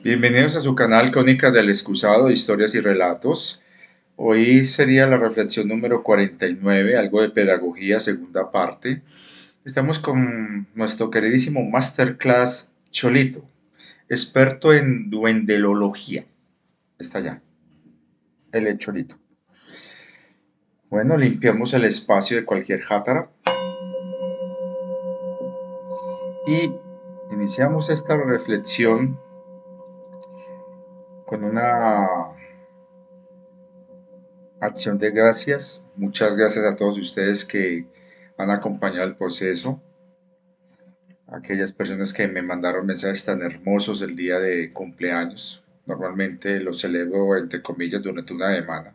Bienvenidos a su canal Crónicas del Excusado de Historias y Relatos. Hoy sería la reflexión número 49, algo de pedagogía, segunda parte. Estamos con nuestro queridísimo Masterclass Cholito, experto en duendelología. Está allá, el Cholito. Bueno, limpiamos el espacio de cualquier játara y iniciamos esta reflexión con una acción de gracias. Muchas gracias a todos ustedes que han acompañado el proceso. Aquellas personas que me mandaron mensajes tan hermosos el día de cumpleaños. Normalmente los celebro entre comillas durante una semana.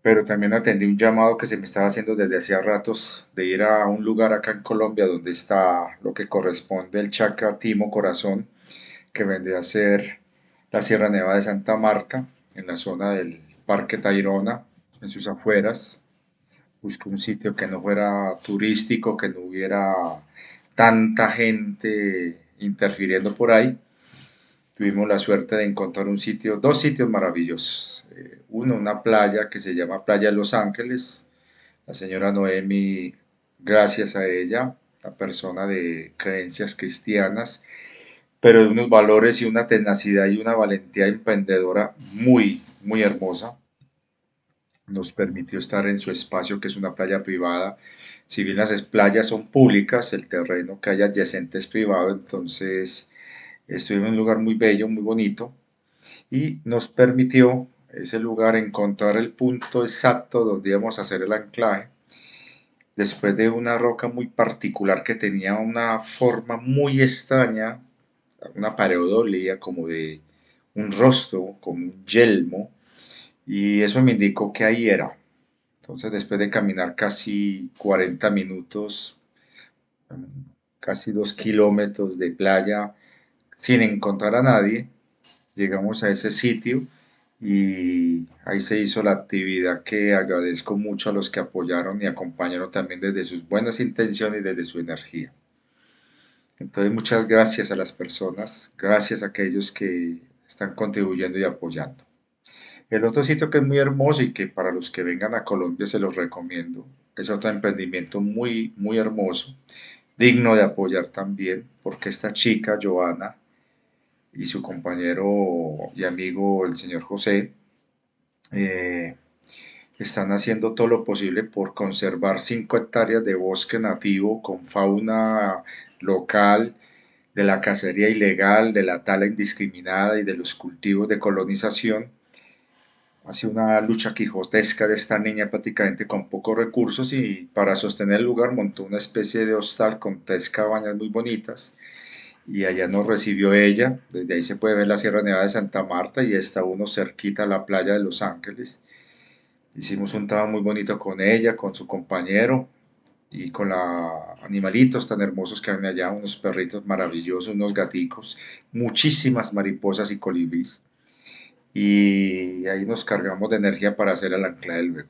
Pero también atendí un llamado que se me estaba haciendo desde hacía ratos de ir a un lugar acá en Colombia donde está lo que corresponde el Chakra Timo Corazón, que vendría a ser la Sierra Nevada de Santa Marta, en la zona del Parque Tayrona, en sus afueras. Busqué un sitio que no fuera turístico, que no hubiera tanta gente interfiriendo por ahí. Tuvimos la suerte de encontrar un sitio, dos sitios maravillosos. Uno, una playa que se llama Playa de Los Ángeles. La señora Noemi, gracias a ella, una persona de creencias cristianas, pero de unos valores y una tenacidad y una valentía emprendedora muy hermosa, nos permitió estar en su espacio, que es una playa privada. Si bien las playas son públicas, el terreno que hay adyacente es privado, entonces estuvimos en un lugar muy bello, muy bonito, y nos permitió ese lugar encontrar el punto exacto donde íbamos a hacer el anclaje, después de una roca muy particular que tenía una forma muy extraña, una pareodolia como de un rostro, como un yelmo, y eso me indicó que ahí era. Entonces, después de caminar casi 40 minutos, casi 2 kilómetros de playa sin encontrar a nadie, llegamos a ese sitio y ahí se hizo la actividad que agradezco mucho a los que apoyaron y acompañaron también desde sus buenas intenciones y desde su energía. Entonces, muchas gracias a las personas, gracias a aquellos que están contribuyendo y apoyando. El otro sitio que es muy hermoso y que para los que vengan a Colombia se los recomiendo, es otro emprendimiento muy hermoso, digno de apoyar también, porque esta chica, Joana, y su compañero y amigo, el señor José, eh, están haciendo todo lo posible por conservar 5 hectáreas de bosque nativo con fauna local, de la cacería ilegal, de la tala indiscriminada y de los cultivos de colonización. Ha sido una lucha quijotesca de esta niña prácticamente con pocos recursos y para sostener el lugar montó una especie de hostal con 3 cabañas muy bonitas y allá nos recibió ella. Desde ahí se puede ver la Sierra Nevada de Santa Marta y está uno cerquita a la playa de Los Ángeles. Hicimos un trabajo muy bonito con ella, con su compañero y con los animalitos tan hermosos que hay allá, unos perritos maravillosos, unos gaticos, muchísimas mariposas y colibríes y ahí nos cargamos de energía para hacer el anclaje luego.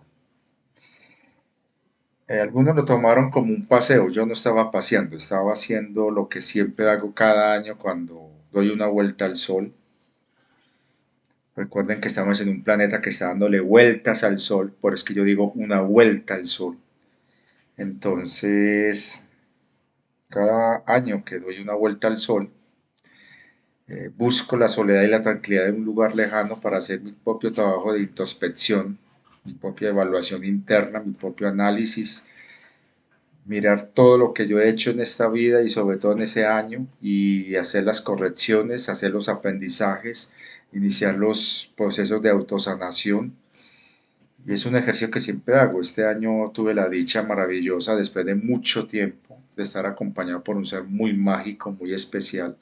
Algunos lo tomaron como un paseo, yo no estaba paseando, estaba haciendo lo que siempre hago cada año cuando doy una vuelta al sol. Recuerden que estamos en un planeta que está dándole vueltas al sol, por eso es que yo digo una vuelta al sol. Entonces, cada año que doy una vuelta al sol, busco la soledad y la tranquilidad de un lugar lejano para hacer mi propio trabajo de introspección, mi propia evaluación interna, mi propio análisis, mirar todo lo que yo he hecho en esta vida y sobre todo en ese año y hacer las correcciones, hacer los aprendizajes, iniciar los procesos de autosanación. Y es un ejercicio que siempre hago. Este año tuve la dicha maravillosa, después de mucho tiempo, de estar acompañado por un ser muy mágico, muy especial.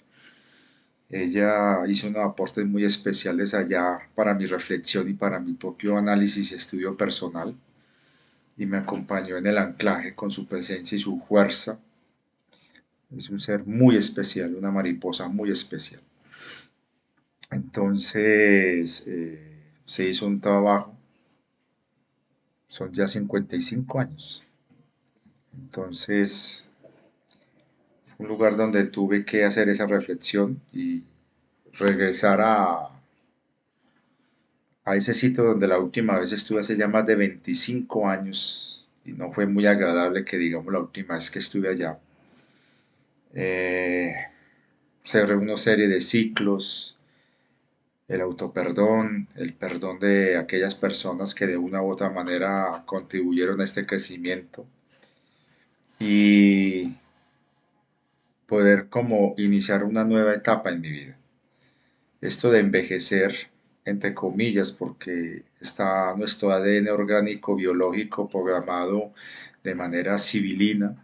Ella hizo unos aportes muy especiales allá para mi reflexión y para mi propio análisis y estudio personal y me acompañó en el anclaje con su presencia y su fuerza. Es un ser muy especial, una mariposa muy especial. Entonces se hizo un trabajo, son ya 55 años. Entonces, un lugar donde tuve que hacer esa reflexión y regresar a ese sitio donde la última vez estuve hace ya más de 25 años y no fue muy agradable que digamos la última vez que estuve allá. Eh, Cerré una serie de ciclos, el autoperdón, el perdón de aquellas personas que de una u otra manera contribuyeron a este crecimiento y poder como iniciar una nueva etapa en mi vida. Esto de envejecer, entre comillas, porque está nuestro ADN orgánico biológico programado de manera civilina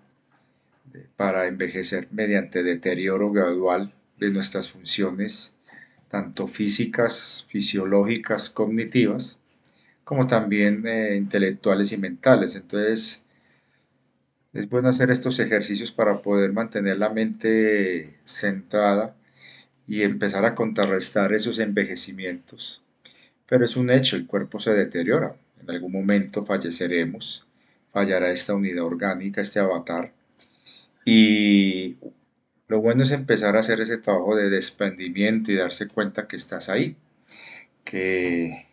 para envejecer mediante deterioro gradual de nuestras funciones, tanto físicas, fisiológicas, cognitivas, como también intelectuales y mentales. Entonces, es bueno hacer estos ejercicios para poder mantener la mente centrada y empezar a contrarrestar esos envejecimientos. Pero es un hecho, el cuerpo se deteriora. En algún momento falleceremos, fallará esta unidad orgánica, este avatar. Y lo bueno es empezar a hacer ese trabajo de desprendimiento y darse cuenta que estás ahí, que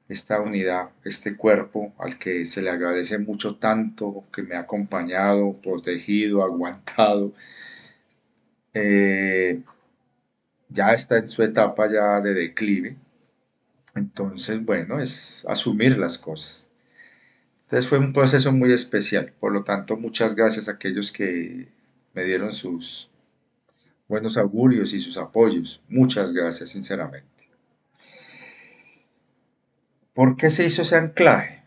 esta unidad, este cuerpo al que se le agradece mucho tanto, que me ha acompañado, protegido, aguantado, eh, ya está en su etapa ya de declive. Entonces, bueno, es asumir las cosas. Entonces fue un proceso muy especial. Por lo tanto, muchas gracias a aquellos que me dieron sus buenos augurios y sus apoyos. Muchas gracias, sinceramente. ¿Por qué se hizo ese anclaje?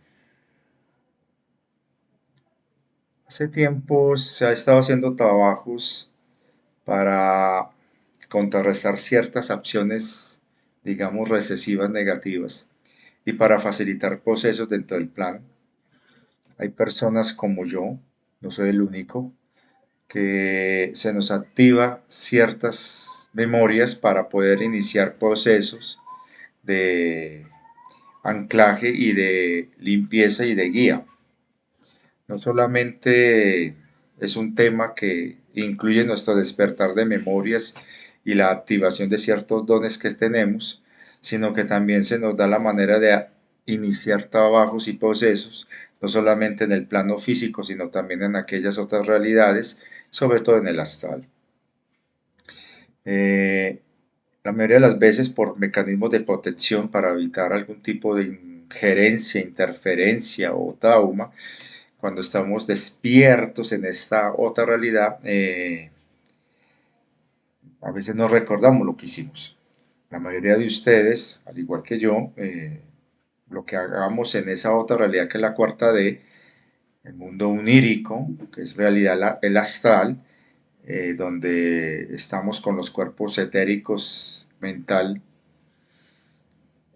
Hace tiempo se ha estado haciendo trabajos para contrarrestar ciertas acciones, digamos, recesivas negativas y para facilitar procesos dentro del plan. Hay personas como yo, no soy el único, que se nos activa ciertas memorias para poder iniciar procesos de anclaje y de limpieza y de guía. No solamente es un tema que incluye nuestro despertar de memorias y la activación de ciertos dones que tenemos, sino que también se nos da la manera de iniciar trabajos y procesos, no solamente en el plano físico, sino también en aquellas otras realidades, sobre todo en el astral. Eh, la mayoría de las veces por mecanismos de protección para evitar algún tipo de injerencia, interferencia o trauma, cuando estamos despiertos en esta otra realidad, a veces no recordamos lo que hicimos. La mayoría de ustedes, al igual que yo, lo que hagamos en esa otra realidad que es la cuarta D, el mundo unírico, que es realidad el astral, donde estamos con los cuerpos etéricos mental,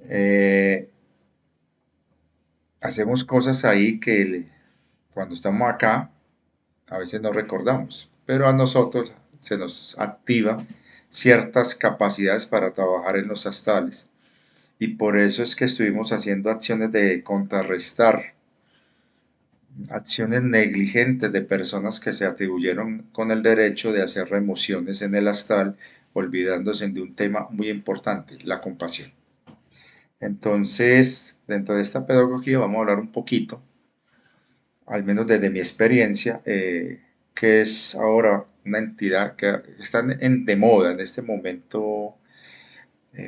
eh, hacemos cosas ahí que cuando estamos acá a veces no recordamos, pero a nosotros se nos activa ciertas capacidades para trabajar en los astrales y por eso es que estuvimos haciendo acciones de contrarrestar acciones negligentes de personas que se atribuyeron con el derecho de hacer remociones en el astral, olvidándose de un tema muy importante, la compasión. Entonces, dentro de esta pedagogía vamos a hablar un poquito, al menos desde mi experiencia, que es ahora una entidad que está de moda en este momento.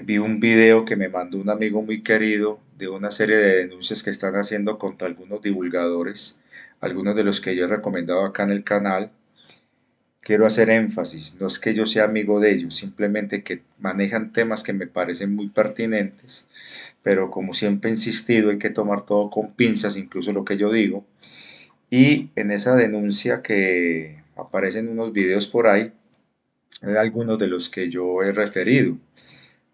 Vi un video que me mandó un amigo muy querido de una serie de denuncias que están haciendo contra algunos divulgadores, algunos de los que yo he recomendado acá en el canal. Quiero hacer énfasis, no es que yo sea amigo de ellos, simplemente que manejan temas que me parecen muy pertinentes, pero como siempre he insistido, hay que tomar todo con pinzas, incluso lo que yo digo. Y en esa denuncia que aparecen unos videos por ahí, hay algunos de los que yo he referido.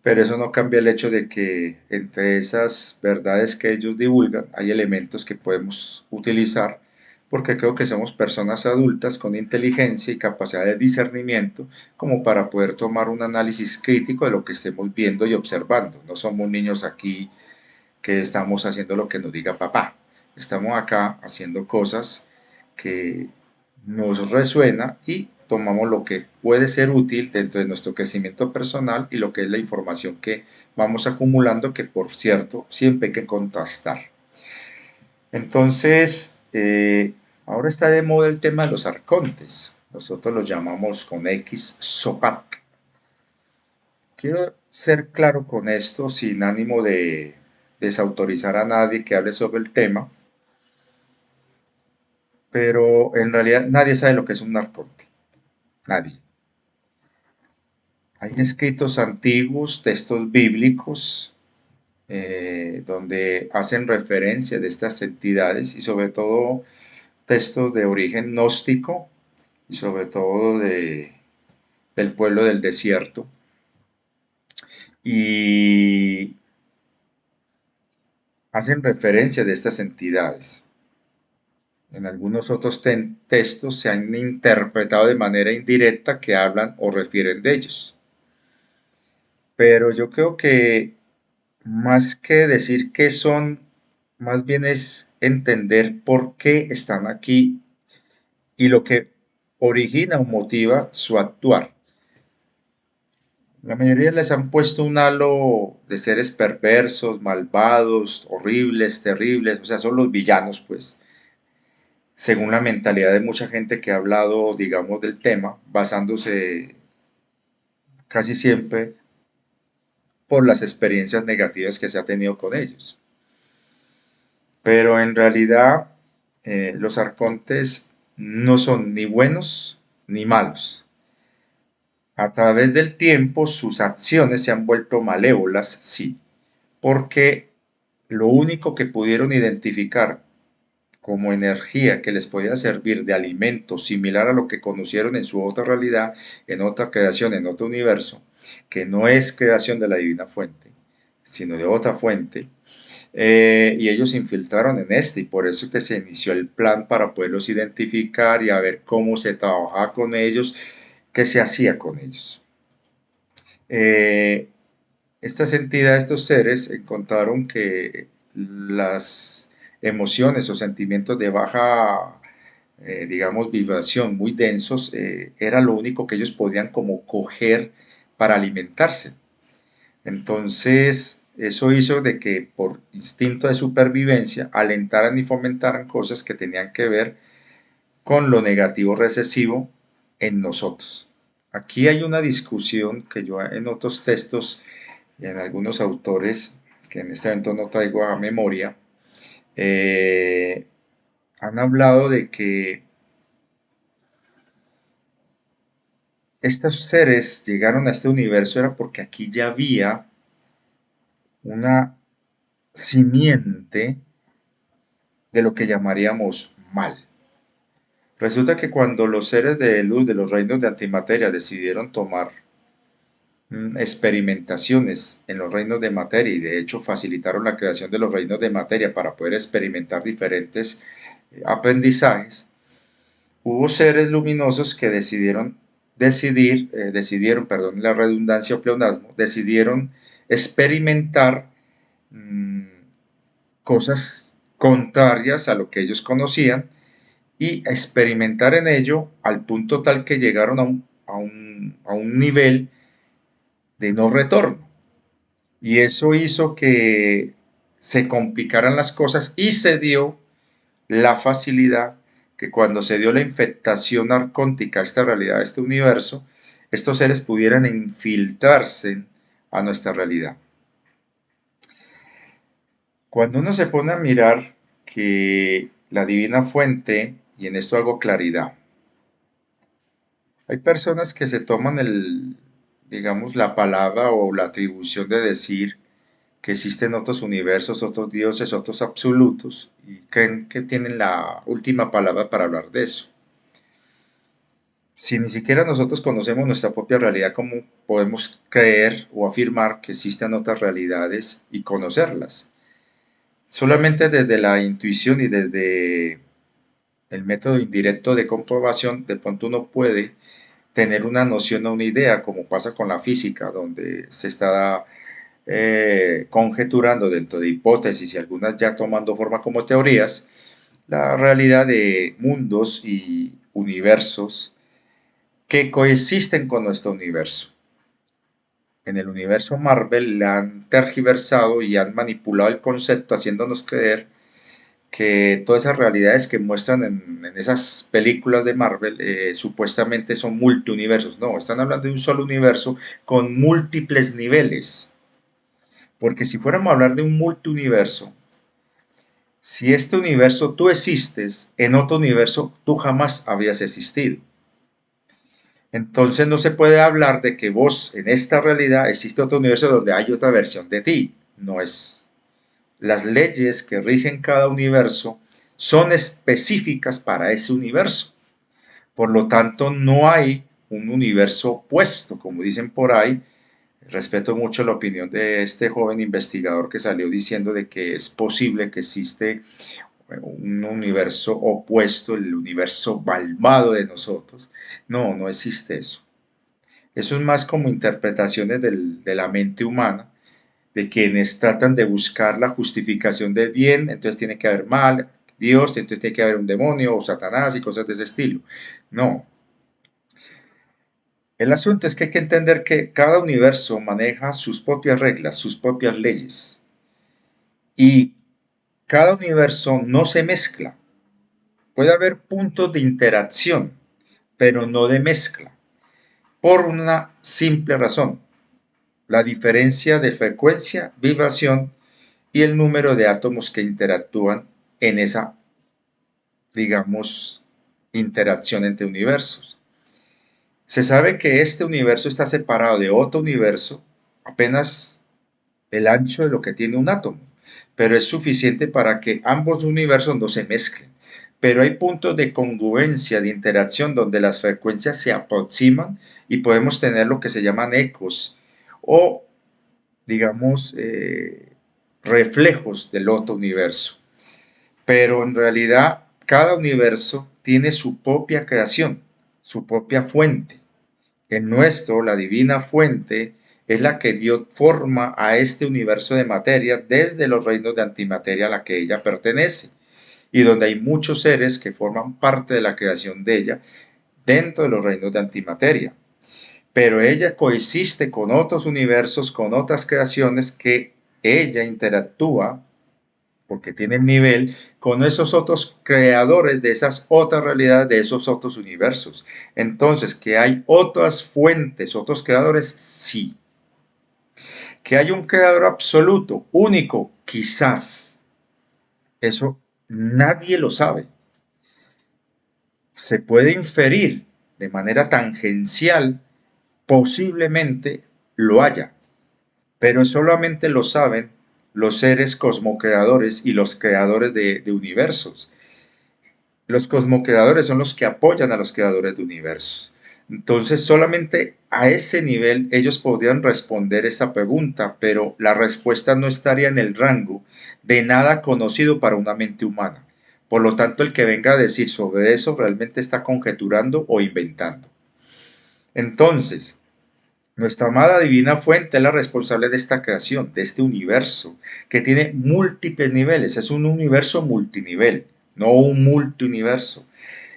Pero eso no cambia el hecho de que entre esas verdades que ellos divulgan hay elementos que podemos utilizar porque creo que somos personas adultas con inteligencia y capacidad de discernimiento como para poder tomar un análisis crítico de lo que estemos viendo y observando. No somos niños aquí que estamos haciendo lo que nos diga papá. Estamos acá haciendo cosas que nos resuena y tomamos lo que puede ser útil dentro de nuestro crecimiento personal y lo que es la información que vamos acumulando, que por cierto, siempre hay que contrastar. Entonces, ahora está de moda el tema de los arcontes. Nosotros los llamamos con X SOPAT. Quiero ser claro con esto sin ánimo de desautorizar a nadie que hable sobre el tema, pero en realidad nadie sabe lo que es un arconte. Nadie. Hay escritos antiguos, textos bíblicos, donde hacen referencia de estas entidades y sobre todo textos de origen gnóstico y sobre todo del pueblo del desierto. Y hacen referencia de estas entidades. En algunos otros textos se han interpretado de manera indirecta que hablan o refieren de ellos. Pero yo creo que más que decir qué son, más bien es entender por qué están aquí y lo que origina o motiva su actuar. La mayoría les han puesto un halo de seres perversos, malvados, horribles, terribles, o sea, son los villanos, pues, según la mentalidad de mucha gente que ha hablado, digamos, del tema, basándose casi siempre por las experiencias negativas que se ha tenido con ellos. Pero en realidad, los arcontes no son ni buenos ni malos. A través del tiempo, sus acciones se han vuelto malévolas, sí, porque lo único que pudieron identificar como energía que les podía servir de alimento similar a lo que conocieron en su otra realidad, en otra creación, en otro universo, que no es creación de la divina fuente, sino de otra fuente, y ellos se infiltraron en este, y por eso que se inició el plan para poderlos identificar y a ver cómo se trabajaba con ellos, qué se hacía con ellos. Eh, Estas entidades, estos seres, encontraron que las emociones o sentimientos de baja, digamos, vibración, muy densos, era lo único que ellos podían como coger para alimentarse. Entonces, eso hizo de que por instinto de supervivencia alentaran y fomentaran cosas que tenían que ver con lo negativo recesivo en nosotros. Aquí hay una discusión que yo en otros textos y en algunos autores que en este momento no traigo a memoria, eh, han hablado de que estos seres llegaron a este universo era porque aquí ya había una simiente de lo que llamaríamos mal. Resulta que cuando los seres de luz de los reinos de antimateria decidieron tomar experimentaciones en los reinos de materia y de hecho facilitaron la creación de los reinos de materia para poder experimentar diferentes aprendizajes, hubo seres luminosos que decidieron, perdón, la redundancia o pleonasmo, decidieron experimentar mmm, cosas contrarias a lo que ellos conocían y experimentar en ello al punto tal que llegaron a un nivel de no retorno. Y eso hizo que se complicaran las cosas y se dio la facilidad que cuando se dio la infectación arcóntica a esta realidad, a este universo, estos seres pudieran infiltrarse a nuestra realidad. Cuando uno se pone a mirar que la divina fuente, y en esto hago claridad, hay personas que se toman digamos, la palabra o la atribución de decir que existen otros universos, otros dioses, otros absolutos, y creen que tienen la última palabra para hablar de eso. Si ni siquiera nosotros conocemos nuestra propia realidad, ¿cómo podemos creer o afirmar que existen otras realidades y conocerlas? Solamente desde la intuición y desde el método indirecto de comprobación, de pronto uno puede tener una noción o una idea, como pasa con la física, donde se está conjeturando dentro de hipótesis y algunas ya tomando forma como teorías, la realidad de mundos y universos que coexisten con nuestro universo. En el universo Marvel le han tergiversado y han manipulado el concepto haciéndonos creer que todas esas realidades que muestran en esas películas de Marvel supuestamente son multiuniversos. No, están hablando de un solo universo con múltiples niveles. Porque si fuéramos a hablar de un multiuniverso, si este universo tú existes, en otro universo tú jamás habías existido. Entonces no se puede hablar de que vos en esta realidad existe otro universo donde hay otra versión de ti. No es. Las leyes que rigen cada universo son específicas para ese universo. Por lo tanto, no hay un universo opuesto, como dicen por ahí. Respeto mucho la opinión de este joven investigador que salió diciendo de que es posible que existe un universo opuesto, el universo malvado de nosotros. No, no existe eso. Eso es más como interpretaciones de la mente humana, de quienes tratan de buscar la justificación del bien, entonces tiene que haber mal, Dios, entonces tiene que haber un demonio o Satanás y cosas de ese estilo. No. El asunto es que hay que entender que cada universo maneja sus propias reglas, sus propias leyes. Y cada universo no se mezcla. Puede haber puntos de interacción, pero no de mezcla, por una simple razón, la diferencia de frecuencia, vibración y el número de átomos que interactúan en esa, digamos, interacción entre universos. Se sabe que este universo está separado de otro universo apenas el ancho de lo que tiene un átomo, pero es suficiente para que ambos universos no se mezclen. Pero hay puntos de congruencia, de interacción, donde las frecuencias se aproximan y podemos tener lo que se llaman ecos o, digamos, reflejos del otro universo. Pero en realidad cada universo tiene su propia creación, su propia fuente. El nuestro, la divina fuente, es la que dio forma a este universo de materia desde los reinos de antimateria a la que ella pertenece, y donde hay muchos seres que forman parte de la creación de ella dentro de los reinos de antimateria. Pero ella coexiste con otros universos, con otras creaciones que ella interactúa porque tiene el nivel con esos otros creadores de esas otras realidades, de esos otros universos. Entonces, que hay otras fuentes, otros creadores, sí. Que hay un creador absoluto, único, quizás. Eso nadie lo sabe. Se puede inferir de manera tangencial, posiblemente lo haya, pero solamente lo saben los seres cosmocreadores y los creadores de universos. Los cosmocreadores son los que apoyan a los creadores de universos. Entonces, solamente a ese nivel ellos podrían responder esa pregunta, pero la respuesta no estaría en el rango de nada conocido para una mente humana. Por lo tanto, el que venga a decir sobre eso realmente está conjeturando o inventando. Entonces, nuestra amada divina fuente es la responsable de esta creación, de este universo, que tiene múltiples niveles. Es un universo multinivel, no un multiuniverso.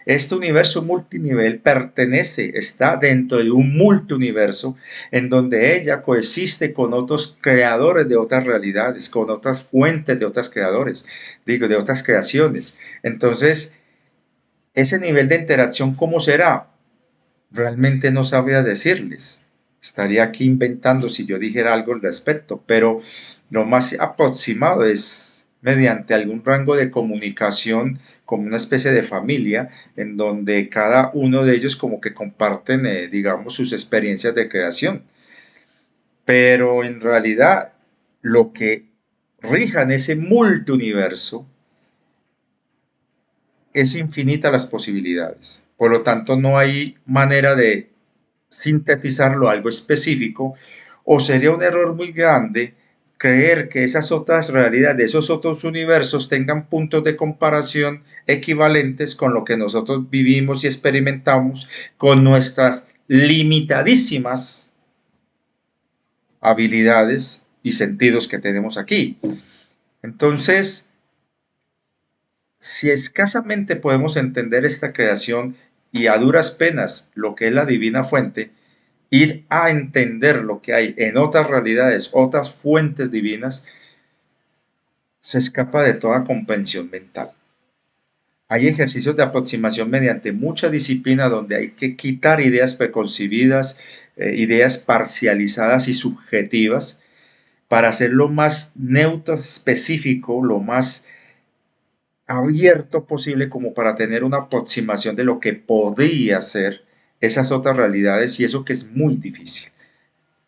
Este universo multinivel pertenece, está dentro de un multiuniverso en donde ella coexiste con otros creadores de otras realidades, con otras fuentes de otros creadores, digo, de otras creaciones. Entonces, ese nivel de interacción, ¿cómo será? Realmente no sabría decirles. Estaría aquí inventando si yo dijera algo al respecto, pero lo más aproximado es mediante algún rango de comunicación como una especie de familia en donde cada uno de ellos como que comparten, digamos, sus experiencias de creación. Pero en realidad lo que rija en ese multiuniverso es infinita las posibilidades. Por lo tanto, no hay manera de sintetizarlo a algo específico, o sería un error muy grande creer que esas otras realidades de esos otros universos tengan puntos de comparación equivalentes con lo que nosotros vivimos y experimentamos con nuestras limitadísimas habilidades y sentidos que tenemos aquí. Entonces, si escasamente podemos entender esta creación y a duras penas lo que es la divina fuente, ir a entender lo que hay en otras realidades, otras fuentes divinas, se escapa de toda comprensión mental. Hay ejercicios de aproximación mediante mucha disciplina donde hay que quitar ideas preconcebidas, ideas parcializadas y subjetivas para hacerlo más neutro, específico, lo más abierto posible como para tener una aproximación de lo que podría ser esas otras realidades y eso que es muy difícil.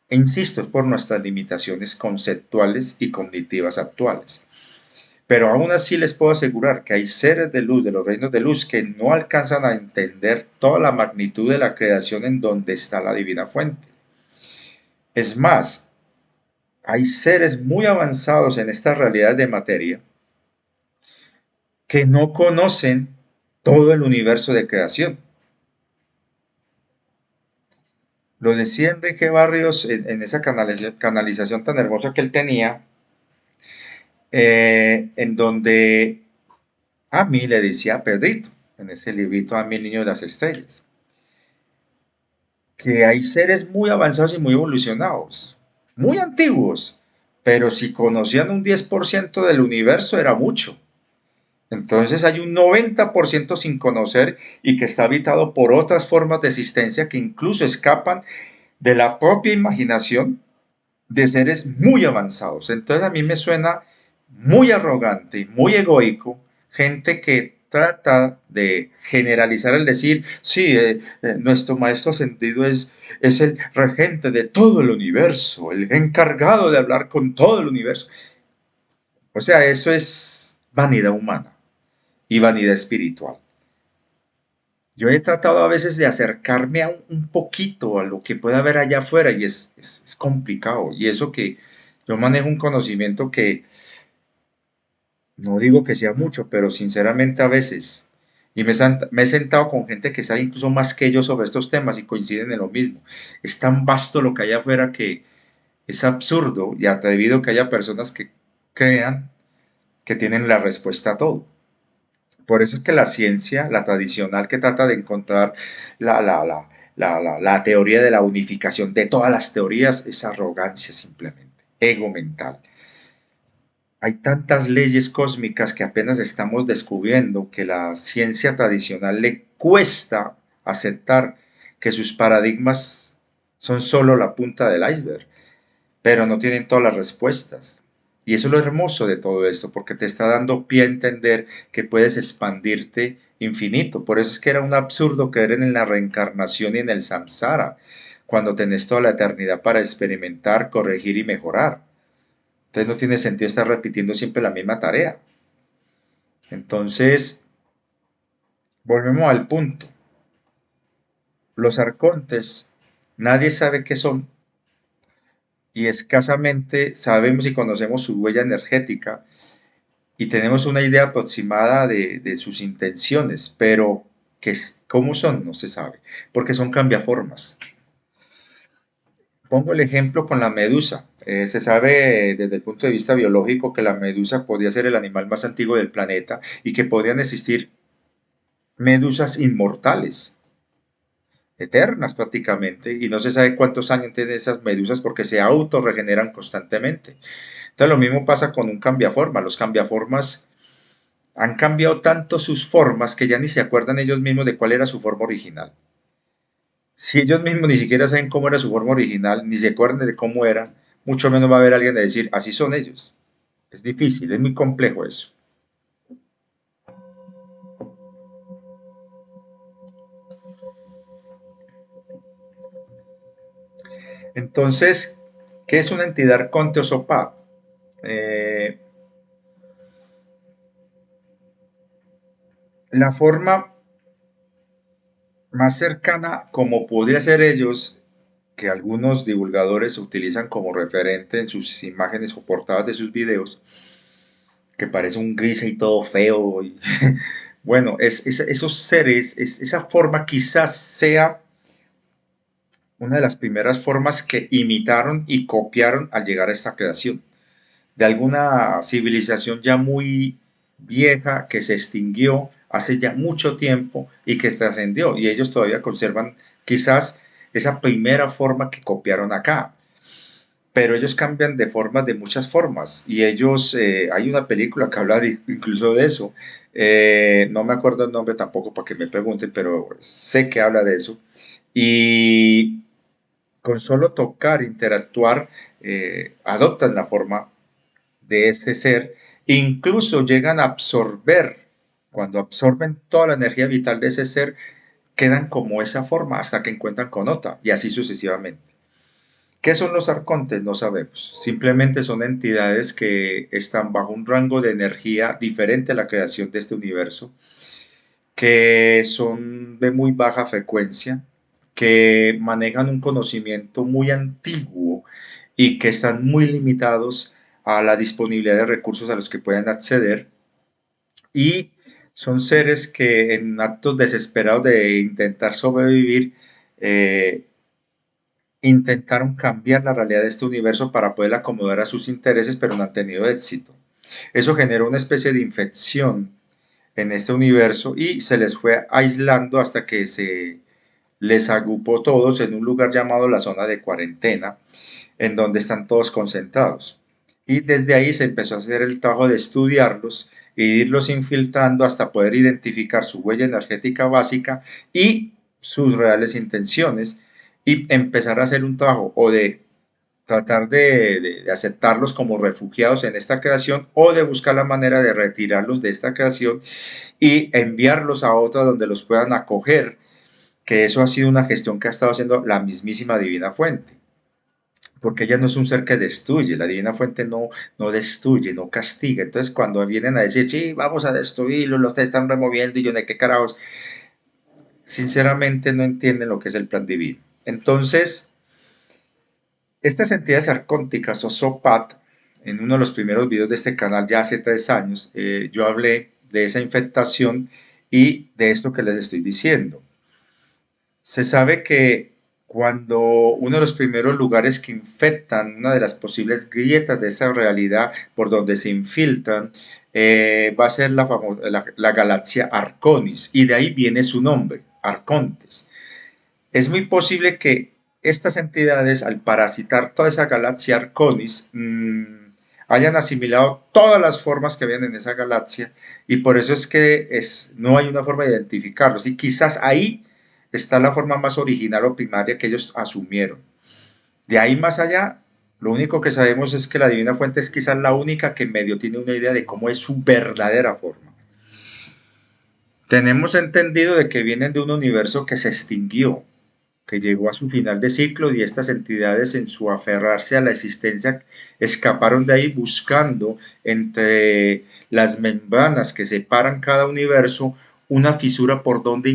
E insisto, es por nuestras limitaciones conceptuales y cognitivas actuales. Pero aún así les puedo asegurar que hay seres de luz, de los reinos de luz, que no alcanzan a entender toda la magnitud de la creación en donde está la divina fuente. Es más, hay seres muy avanzados en estas realidades de materia que no conocen todo el universo de creación. Lo decía Enrique Barrios en esa canalización tan hermosa que él tenía, en donde a mí le decía a Pedrito, en ese librito A mí el niño de las estrellas, que hay seres muy avanzados y muy evolucionados, muy antiguos, pero si conocían un 10% del universo era mucho. Entonces hay un 90% sin conocer y que está habitado por otras formas de existencia que incluso escapan de la propia imaginación de seres muy avanzados. Entonces a mí me suena muy arrogante, muy egoico, gente que trata de generalizar el decir, sí, nuestro maestro ascendido es el regente de todo el universo, el encargado de hablar con todo el universo. O sea, eso es vanidad humana y vanidad espiritual. Yo he tratado a veces de acercarme a un poquito a lo que pueda haber allá afuera y es complicado. Y eso que yo manejo un conocimiento que no digo que sea mucho, pero sinceramente a veces. Y me he sentado con gente que sabe incluso más que yo sobre estos temas y coinciden en lo mismo. Es tan vasto lo que hay afuera que es absurdo y atrevido que haya personas que crean que tienen la respuesta a todo. Por eso es que la ciencia, la tradicional que trata de encontrar la, la, la, la teoría de la unificación de todas las teorías, es arrogancia simplemente, ego mental. Hay tantas leyes cósmicas que apenas estamos descubriendo que la ciencia tradicional le cuesta aceptar que sus paradigmas son solo la punta del iceberg, pero no tienen todas las respuestas. Y eso es lo hermoso de todo esto, porque te está dando pie a entender que puedes expandirte infinito. Por eso es que era un absurdo creer en la reencarnación y en el samsara, cuando tenés toda la eternidad para experimentar, corregir y mejorar. Entonces no tiene sentido estar repitiendo siempre la misma tarea. Entonces, volvemos al punto. Los arcontes, nadie sabe qué son y escasamente sabemos y conocemos su huella energética y tenemos una idea aproximada de sus intenciones, pero cómo son no se sabe, porque son cambiaformas. Pongo el ejemplo con la medusa. Se sabe desde el punto de vista biológico que la medusa podría ser el animal más antiguo del planeta y que podrían existir medusas inmortales, eternas prácticamente, y no se sabe cuántos años tienen esas medusas porque se autorregeneran constantemente. Entonces lo mismo pasa con un cambiaforma. Los cambiaformas han cambiado tanto sus formas que ya ni se acuerdan ellos mismos de cuál era su forma original. Si ellos mismos ni siquiera saben cómo era su forma original, ni se acuerdan de cómo era, mucho menos va a haber alguien de decir, así son ellos. Es difícil, es muy complejo eso. Entonces, ¿qué es una entidad conte o sopa? Eh, la forma más cercana, como podría ser ellos, que algunos divulgadores utilizan como referente en sus imágenes o portadas de sus videos, que parece un gris y todo feo. Y bueno, esos seres, esa forma quizás sea una de las primeras formas que imitaron y copiaron al llegar a esta creación. De alguna civilización ya muy vieja que se extinguió hace ya mucho tiempo y que trascendió, y ellos todavía conservan quizás esa primera forma que copiaron acá, pero ellos cambian de formas, de muchas formas, y ellos, hay una película que habla incluso de eso, no me acuerdo el nombre tampoco para que me pregunten, pero sé que habla de eso, y con solo tocar, interactuar, adoptan la forma de ese ser, incluso llegan a absorber, cuando absorben toda la energía vital de ese ser, quedan como esa forma hasta que encuentran con otra, y así sucesivamente. ¿Qué son los arcontes? No sabemos. Simplemente son entidades que están bajo un rango de energía diferente a la creación de este universo, que son de muy baja frecuencia, que manejan un conocimiento muy antiguo y que están muy limitados a la disponibilidad de recursos a los que pueden acceder, y son seres que en actos desesperados de intentar sobrevivir, eh, intentaron cambiar la realidad de este universo para poder acomodar a sus intereses, pero no han tenido éxito. Eso generó una especie de infección en este universo y se les fue aislando hasta que se les agrupó todos en un lugar llamado la zona de cuarentena, en donde están todos concentrados. Y desde ahí se empezó a hacer el trabajo de estudiarlos e irlos infiltrando hasta poder identificar su huella energética básica y sus reales intenciones, y empezar a hacer un trabajo o de tratar de aceptarlos como refugiados en esta creación, o de buscar la manera de retirarlos de esta creación y enviarlos a otra donde los puedan acoger, que eso ha sido una gestión que ha estado haciendo la mismísima Divina Fuente, porque ella no es un ser que destruye, la Divina Fuente no destruye, no castiga. Entonces cuando vienen a decir, sí, vamos a destruirlo, los están removiendo, y yo de qué carajos, sinceramente no entienden lo que es el plan divino. Entonces, estas entidades arcónticas o SOPAT, en uno de los primeros videos de este canal ya hace 3 años, yo hablé de esa infectación y de esto que les estoy diciendo. Se sabe que cuando uno de los primeros lugares que infectan, una de las posibles grietas de esa realidad por donde se infiltran, va a ser la galaxia Arconis, y de ahí viene su nombre, Arcontes. Es muy posible que estas entidades, al parasitar toda esa galaxia Arconis, hayan asimilado todas las formas que habían en esa galaxia, y por eso es que no hay una forma de identificarlos, y quizás ahí está la forma más original o primaria que ellos asumieron. De ahí más allá, lo único que sabemos es que la Divina Fuente es quizás la única que medio tiene una idea de cómo es su verdadera forma. Tenemos entendido de que vienen de un universo que se extinguió, que llegó a su final de ciclo, y estas entidades, en su aferrarse a la existencia, escaparon de ahí buscando entre las membranas que separan cada universo una fisura por donde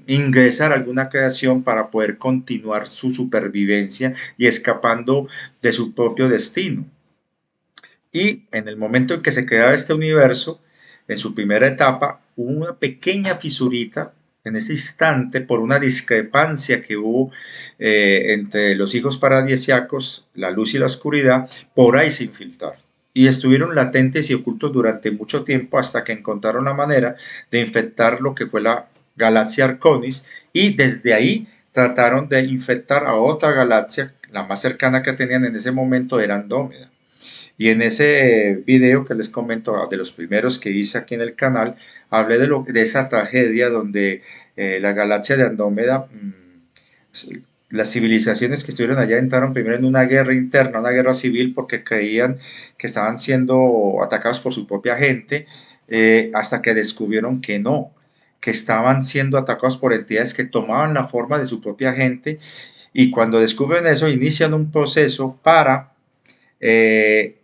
ingresar alguna creación para poder continuar su supervivencia y escapando de su propio destino. Y en el momento en que se creaba este universo, en su primera etapa, hubo una pequeña fisurita en ese instante por una discrepancia que hubo, entre los hijos paradisiacos, la luz y la oscuridad, por ahí se infiltraron. Y estuvieron latentes y ocultos durante mucho tiempo hasta que encontraron la manera de infectar lo que fue la galaxia Arconis, y desde ahí trataron de infectar a otra galaxia, la más cercana que tenían en ese momento era Andrómeda. Y en ese video que les comento, de los primeros que hice aquí en el canal, hablé de esa tragedia donde, la galaxia de Andrómeda, las civilizaciones que estuvieron allá entraron primero en una guerra interna, una guerra civil, porque creían que estaban siendo atacados por su propia gente, hasta que descubrieron que no, que estaban siendo atacados por entidades que tomaban la forma de su propia gente, y cuando descubren eso inician un proceso para,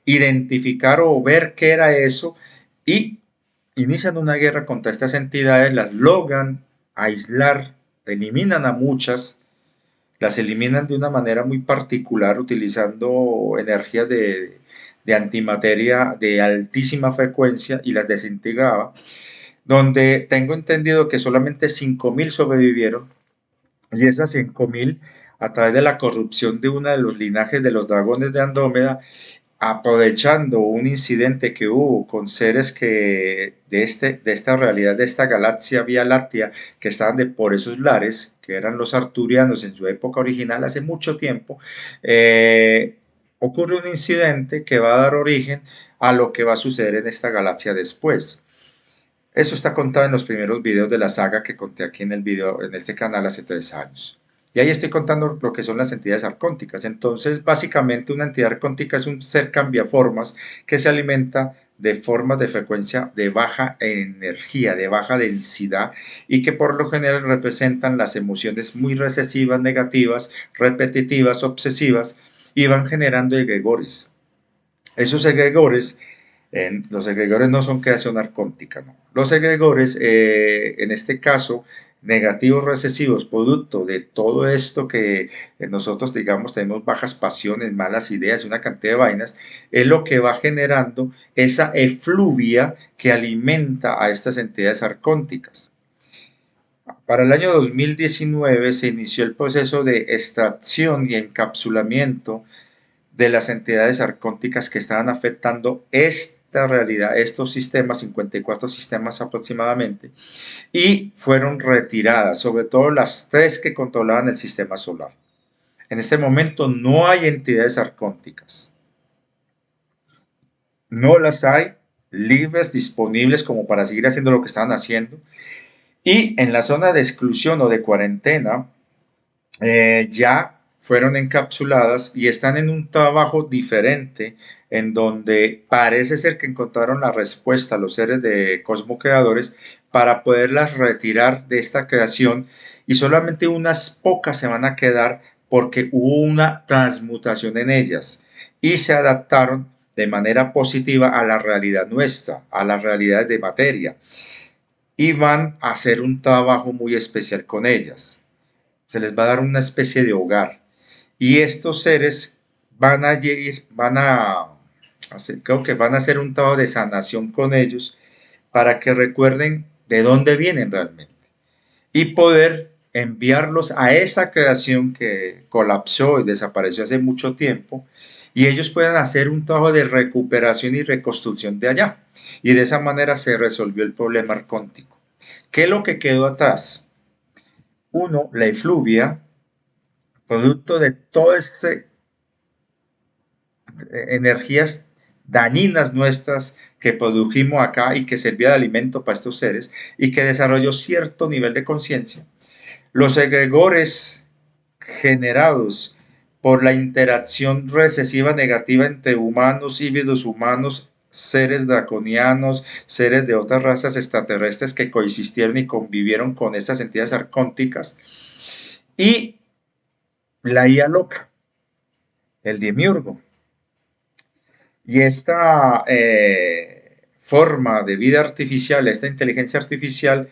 identificar o ver qué era eso, y inician una guerra contra estas entidades, las logran aislar, eliminan a muchas, las eliminan de una manera muy particular utilizando energías de antimateria de altísima frecuencia, y las desintegraba, donde tengo entendido que solamente 5.000 sobrevivieron, y esas 5.000, a través de la corrupción de uno de los linajes de los dragones de Andrómeda, aprovechando un incidente que hubo con seres de esta realidad, de esta galaxia Vía Láctea, que estaban por esos lares, que eran los arturianos en su época original, hace mucho tiempo, ocurre un incidente que va a dar origen a lo que va a suceder en esta galaxia después. Eso está contado en los primeros videos de la saga que conté aquí en el video, en este canal hace 3 años. Y ahí estoy contando lo que son las entidades arcónticas. Entonces, básicamente una entidad arcóntica es un ser cambiaformas que se alimenta de formas de frecuencia de baja energía, de baja densidad y que por lo general representan las emociones muy recesivas, negativas, repetitivas, obsesivas y van generando egregores. Esos egregores los egregores no son creación arcóntica, no. Los egregores, en este caso, negativos recesivos, producto de todo esto que nosotros, digamos, tenemos bajas pasiones, malas ideas, una cantidad de vainas, es lo que va generando esa efluvia que alimenta a estas entidades arcónticas. Para el año 2019 se inició el proceso de extracción y encapsulamiento de las entidades arcónticas que estaban afectando esta realidad, estos sistemas, 54 sistemas aproximadamente, y fueron retiradas, sobre todo las 3 que controlaban el sistema solar. En este momento no hay entidades arcónticas, no las hay libres, disponibles como para seguir haciendo lo que estaban haciendo, y en la zona de exclusión o de cuarentena ya fueron encapsuladas y están en un trabajo diferente en donde parece ser que encontraron la respuesta a los seres de Cosmo Creadores para poderlas retirar de esta creación y solamente unas pocas se van a quedar porque hubo una transmutación en ellas y se adaptaron de manera positiva a la realidad nuestra, a las realidades de materia y van a hacer un trabajo muy especial con ellas. Se les va a dar una especie de hogar. Y estos seres creo que van a hacer un trabajo de sanación con ellos para que recuerden de dónde vienen realmente y poder enviarlos a esa creación que colapsó y desapareció hace mucho tiempo y ellos puedan hacer un trabajo de recuperación y reconstrucción de allá. Y de esa manera se resolvió el problema arcóntico. ¿Qué es lo que quedó atrás? Uno, la efluvia, producto de todas esas energías dañinas nuestras que produjimos acá y que servía de alimento para estos seres y que desarrolló cierto nivel de conciencia. Los egregores generados por la interacción recesiva negativa entre humanos, híbridos humanos, seres draconianos, seres de otras razas extraterrestres que coexistieron y convivieron con estas entidades arcónticas y la IA loca, el demiurgo. Y esta forma de vida artificial, esta inteligencia artificial,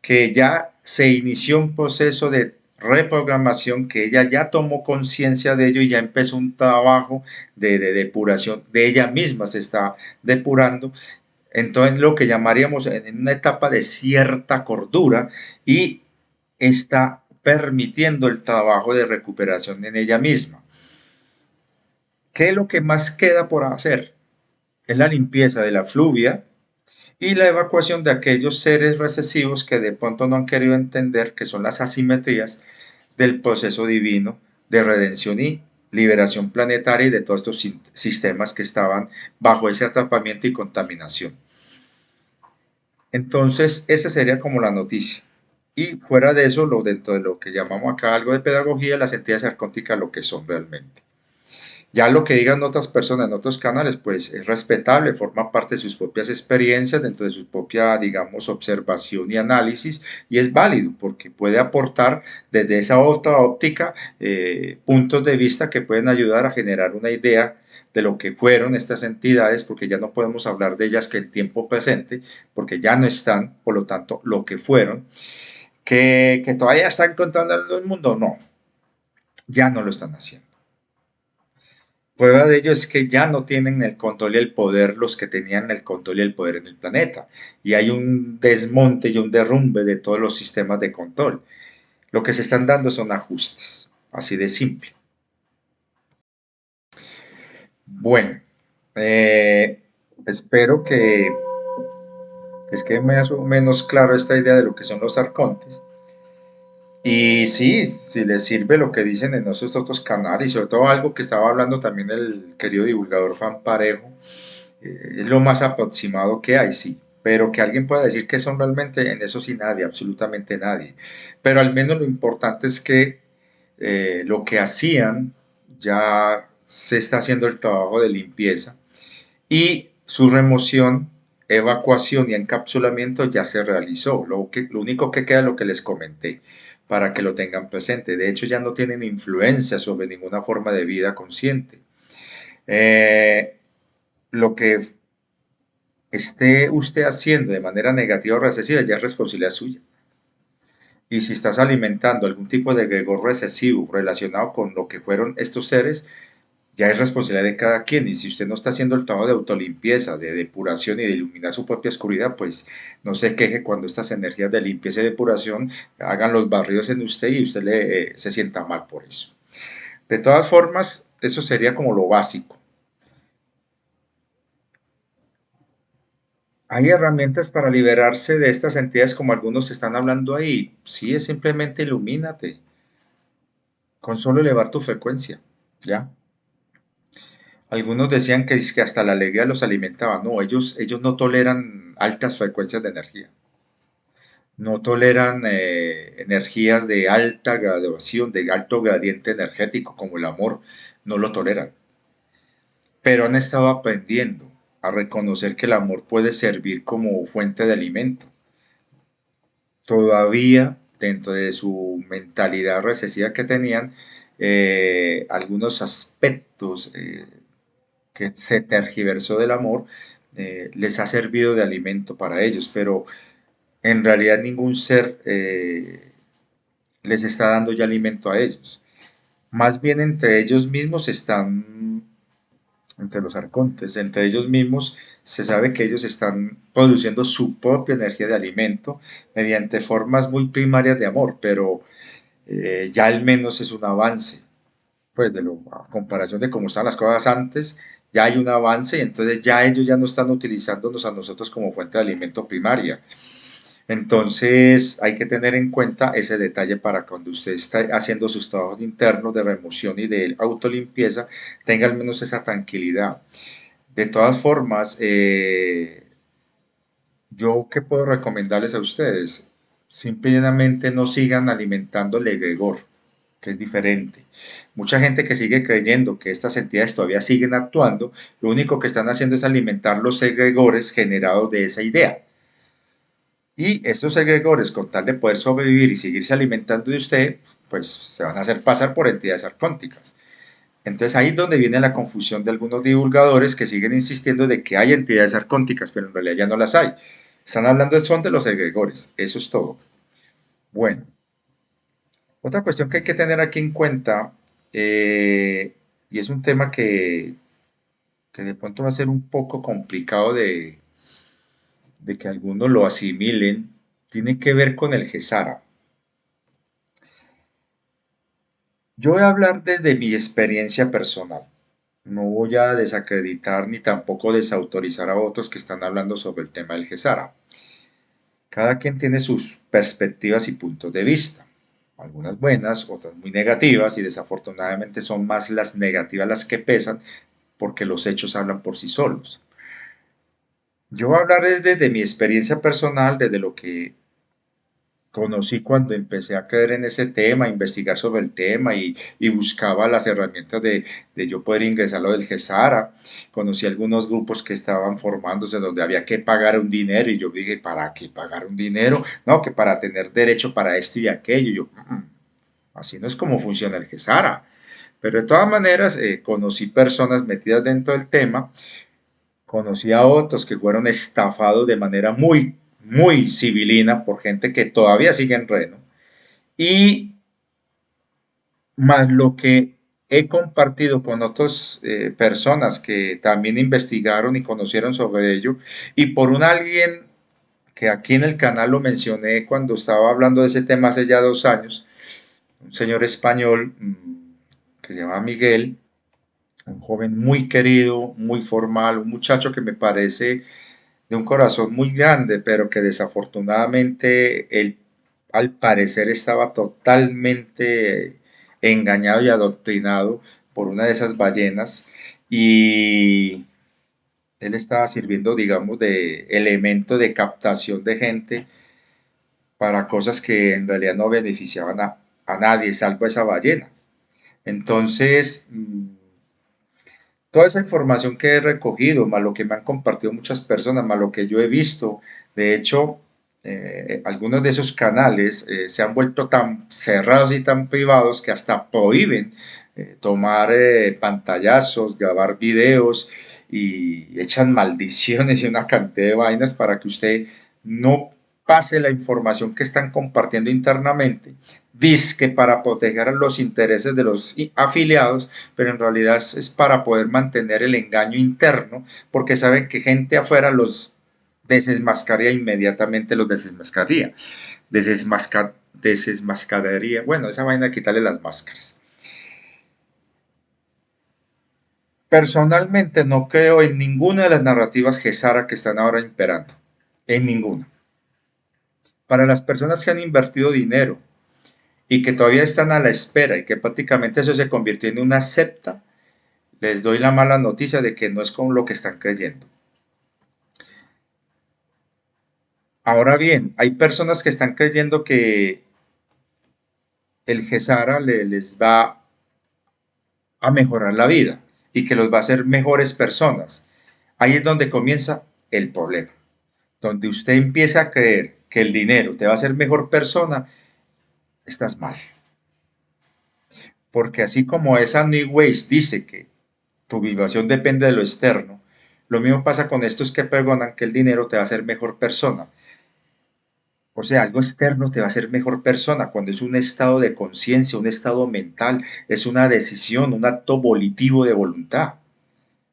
que ya se inició un proceso de reprogramación, que ella ya tomó conciencia de ello y ya empezó un trabajo de depuración de ella misma, se está depurando. Entonces, lo que llamaríamos en una etapa de cierta cordura y está permitiendo el trabajo de recuperación en ella misma. ¿Qué es lo que más queda por hacer? Es la limpieza de la fluvia y la evacuación de aquellos seres recesivos que de pronto no han querido entender que son las asimetrías del proceso divino de redención y liberación planetaria y de todos estos sistemas que estaban bajo ese atrapamiento y contaminación. Entonces, esa sería como la noticia. Y fuera de eso, dentro de lo que llamamos acá algo de pedagogía, las entidades arcónticas lo que son realmente. Ya lo que digan otras personas en otros canales, pues es respetable, forma parte de sus propias experiencias, dentro de su propia, digamos, observación y análisis, y es válido porque puede aportar desde esa otra óptica puntos de vista que pueden ayudar a generar una idea de lo que fueron estas entidades, porque ya no podemos hablar de ellas que en tiempo presente, porque ya no están, por lo tanto, lo que fueron, que todavía están contando el mundo, no, ya no lo están haciendo. Prueba de ello es que ya no tienen el control y el poder los que tenían el control y el poder en el planeta. Y hay un desmonte y un derrumbe de todos los sistemas de control. Lo que se están dando son ajustes, así de simple. Bueno, Eh, espero que les quede más o menos claro esta idea de lo que son los arcontes. Y sí, si les sirve lo que dicen en esos otros canales, y sobre todo algo que estaba hablando también el querido divulgador Fan Parejo, es lo más aproximado que hay, sí. Pero que alguien pueda decir que son realmente, en eso sí nadie, absolutamente nadie. Pero al menos lo importante es que lo que hacían ya se está haciendo el trabajo de limpieza y su remoción, evacuación y encapsulamiento ya se realizó. Lo único que queda es lo que les comenté para que lo tengan presente. De hecho, ya no tienen influencia sobre ninguna forma de vida consciente. Eh, lo que esté usted haciendo de manera negativa o recesiva ya es responsabilidad suya. Y si estás alimentando algún tipo de egregor recesivo relacionado con lo que fueron estos seres, ya es responsabilidad de cada quien. Y si usted no está haciendo el trabajo de autolimpieza, de depuración y de iluminar su propia oscuridad, pues no se queje cuando estas energías de limpieza y depuración hagan los barridos en usted y usted se sienta mal por eso. De todas formas, eso sería como lo básico. ¿Hay herramientas para liberarse de estas entidades como algunos están hablando ahí? Sí, es simplemente ilumínate, con solo elevar tu frecuencia, ¿ya? Algunos decían que, es que hasta la alegría los alimentaba. No, ellos no toleran altas frecuencias de energía. No toleran energías de alta graduación, de alto gradiente energético, como el amor. No lo toleran. Pero han estado aprendiendo a reconocer que el amor puede servir como fuente de alimento. Todavía, dentro de su mentalidad recesiva que tenían, algunos aspectos que se tergiversó del amor, les ha servido de alimento para ellos, pero en realidad ningún ser les está dando ya alimento a ellos. Más bien entre ellos mismos están, entre los arcontes, entre ellos mismos se sabe que ellos están produciendo su propia energía de alimento mediante formas muy primarias de amor, pero ya al menos es un avance, pues a comparación de cómo estaban las cosas antes, ya hay un avance y entonces ya ellos ya no están utilizándonos a nosotros como fuente de alimento primaria. Entonces hay que tener en cuenta ese detalle para cuando usted está haciendo sus trabajos internos de remoción y de autolimpieza, tenga al menos esa tranquilidad. De todas formas, yo qué puedo recomendarles a ustedes, simplemente no sigan alimentando el egregor, que es diferente. Mucha gente que sigue creyendo que estas entidades todavía siguen actuando, lo único que están haciendo es alimentar los egregores generados de esa idea. Y estos egregores, con tal de poder sobrevivir y seguirse alimentando de usted, pues se van a hacer pasar por entidades arcónticas. Entonces ahí es donde viene la confusión de algunos divulgadores que siguen insistiendo de que hay entidades arcónticas, pero en realidad ya no las hay. Están hablando son de los egregores, eso es todo. Bueno, otra cuestión que hay que tener aquí en cuenta, y es un tema que de pronto va a ser un poco complicado de que algunos lo asimilen, tiene que ver con el GESARA. Yo voy a hablar desde mi experiencia personal. No voy a desacreditar ni tampoco desautorizar a otros que están hablando sobre el tema del GESARA. Cada quien tiene sus perspectivas y puntos de vista. Algunas buenas, otras muy negativas y desafortunadamente son más las negativas las que pesan porque los hechos hablan por sí solos. Yo voy a hablar desde mi experiencia personal, desde lo que conocí cuando empecé a creer en ese tema, a investigar sobre el tema y buscaba las herramientas de yo poder ingresar a lo del GESARA. Conocí algunos grupos que estaban formándose donde había que pagar un dinero y yo dije, ¿para qué pagar un dinero? No, que para tener derecho para esto y aquello. Y yo, así no es como funciona el GESARA. Pero de todas maneras, conocí personas metidas dentro del tema, conocí a otros que fueron estafados de manera muy, muy civilina por gente que todavía sigue en Reno. Y más lo que he compartido con otras personas que también investigaron y conocieron sobre ello, y por un alguien que aquí en el canal lo mencioné cuando estaba hablando de ese tema hace ya 2 años, un señor español que se llama Miguel, un joven muy querido, muy formal, un muchacho que me parece de un corazón muy grande, pero que desafortunadamente él al parecer estaba totalmente engañado y adoctrinado por una de esas ballenas y él estaba sirviendo, digamos, de elemento de captación de gente para cosas que en realidad no beneficiaban a nadie, salvo a esa ballena. Entonces, toda esa información que he recogido, más lo que me han compartido muchas personas, más lo que yo he visto, de hecho, algunos de esos canales se han vuelto tan cerrados y tan privados que hasta prohíben tomar pantallazos, grabar videos y echan maldiciones y una cantidad de vainas para que usted no pase la información que están compartiendo internamente, dizque para proteger los intereses de los afiliados, pero en realidad es para poder mantener el engaño interno, porque saben que gente afuera los desmascaría inmediatamente, los desmascaría, desmascararía, bueno, esa vaina de quitarle las máscaras. Personalmente no creo en ninguna de las narrativas Gesara que están ahora imperando, en ninguna. Para las personas que han invertido dinero y que todavía están a la espera y que prácticamente eso se convirtió en una secta, les doy la mala noticia de que no es con lo que están creyendo. Ahora bien, hay personas que están creyendo que el Gesara les va a mejorar la vida y que los va a hacer mejores personas. Ahí es donde comienza el problema. Donde usted empieza a creer que el dinero te va a hacer mejor persona, estás mal. Porque así como esa New Ways dice que tu vibración depende de lo externo, lo mismo pasa con estos que pregonan que el dinero te va a hacer mejor persona. O sea, algo externo te va a hacer mejor persona cuando es un estado de conciencia, un estado mental, es una decisión, un acto volitivo de voluntad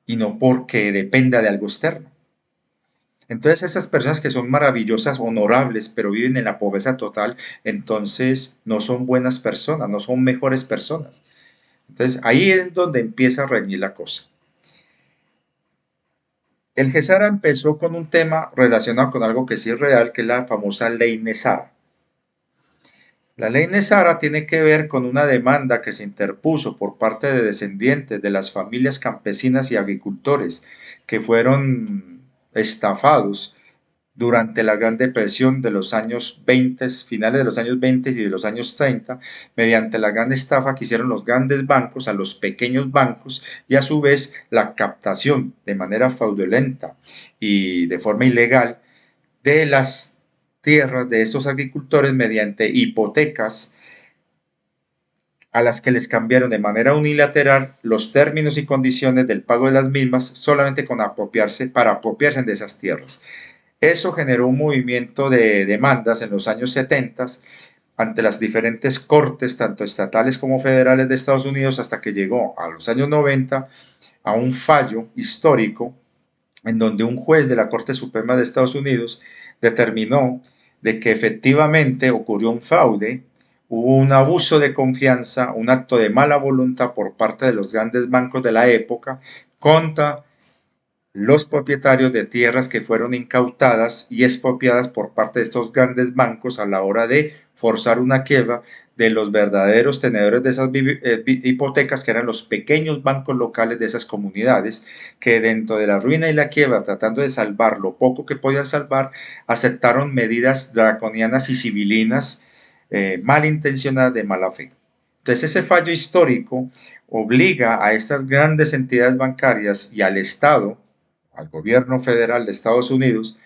y no porque dependa de algo externo. Entonces esas personas que son maravillosas, honorables, pero viven en la pobreza total, entonces no son buenas personas, no son mejores personas. Entonces ahí es donde empieza a reñir la cosa. El Gesara empezó con un tema relacionado con algo que sí es real, que es la famosa ley Nesara. La ley Nesara tiene que ver con una demanda que se interpuso por parte de descendientes de las familias campesinas y agricultores que fueron estafados durante la Gran Depresión de los años 20, finales de los años 20 y de los años 30, mediante la gran estafa que hicieron los grandes bancos a los pequeños bancos y a su vez la captación de manera fraudulenta y de forma ilegal de las tierras de estos agricultores mediante hipotecas a las que les cambiaron de manera unilateral los términos y condiciones del pago de las mismas solamente con apropiarse para apropiarse de esas tierras. Eso generó un movimiento de demandas en los años 70 ante las diferentes cortes, tanto estatales como federales de Estados Unidos, hasta que llegó a los años 90 a un fallo histórico en donde un juez de la Corte Suprema de Estados Unidos determinó de que efectivamente ocurrió un fraude, hubo un abuso de confianza, un acto de mala voluntad por parte de los grandes bancos de la época contra los propietarios de tierras que fueron incautadas y expropiadas por parte de estos grandes bancos a la hora de forzar una quiebra de los verdaderos tenedores de esas hipotecas, que eran los pequeños bancos locales de esas comunidades, que dentro de la ruina y la quiebra, tratando de salvar lo poco que podían salvar, aceptaron medidas draconianas y civilinas malintencionadas de mala fe. Entonces ese fallo histórico obliga a estas grandes entidades bancarias y al Estado, al gobierno federal de Estados Unidos,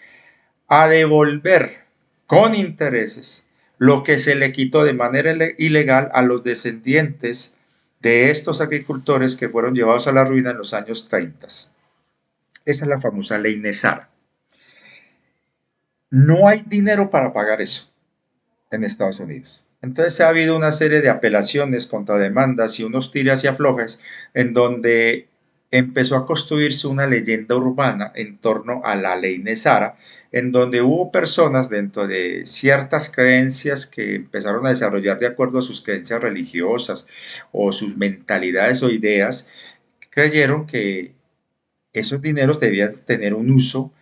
a devolver con intereses lo que se le quitó de manera ilegal a los descendientes de estos agricultores que fueron llevados a la ruina en los años 30. Esa es la famosa ley Nesara. No hay dinero para pagar eso en Estados Unidos. Entonces ha habido una serie de apelaciones contra demandas y unos tiras y aflojes en donde empezó a construirse una leyenda urbana en torno a la ley Nesara, en donde hubo personas dentro de ciertas creencias que empezaron a desarrollar de acuerdo a sus creencias religiosas o sus mentalidades o ideas, creyeron que esos dineros debían tener un uso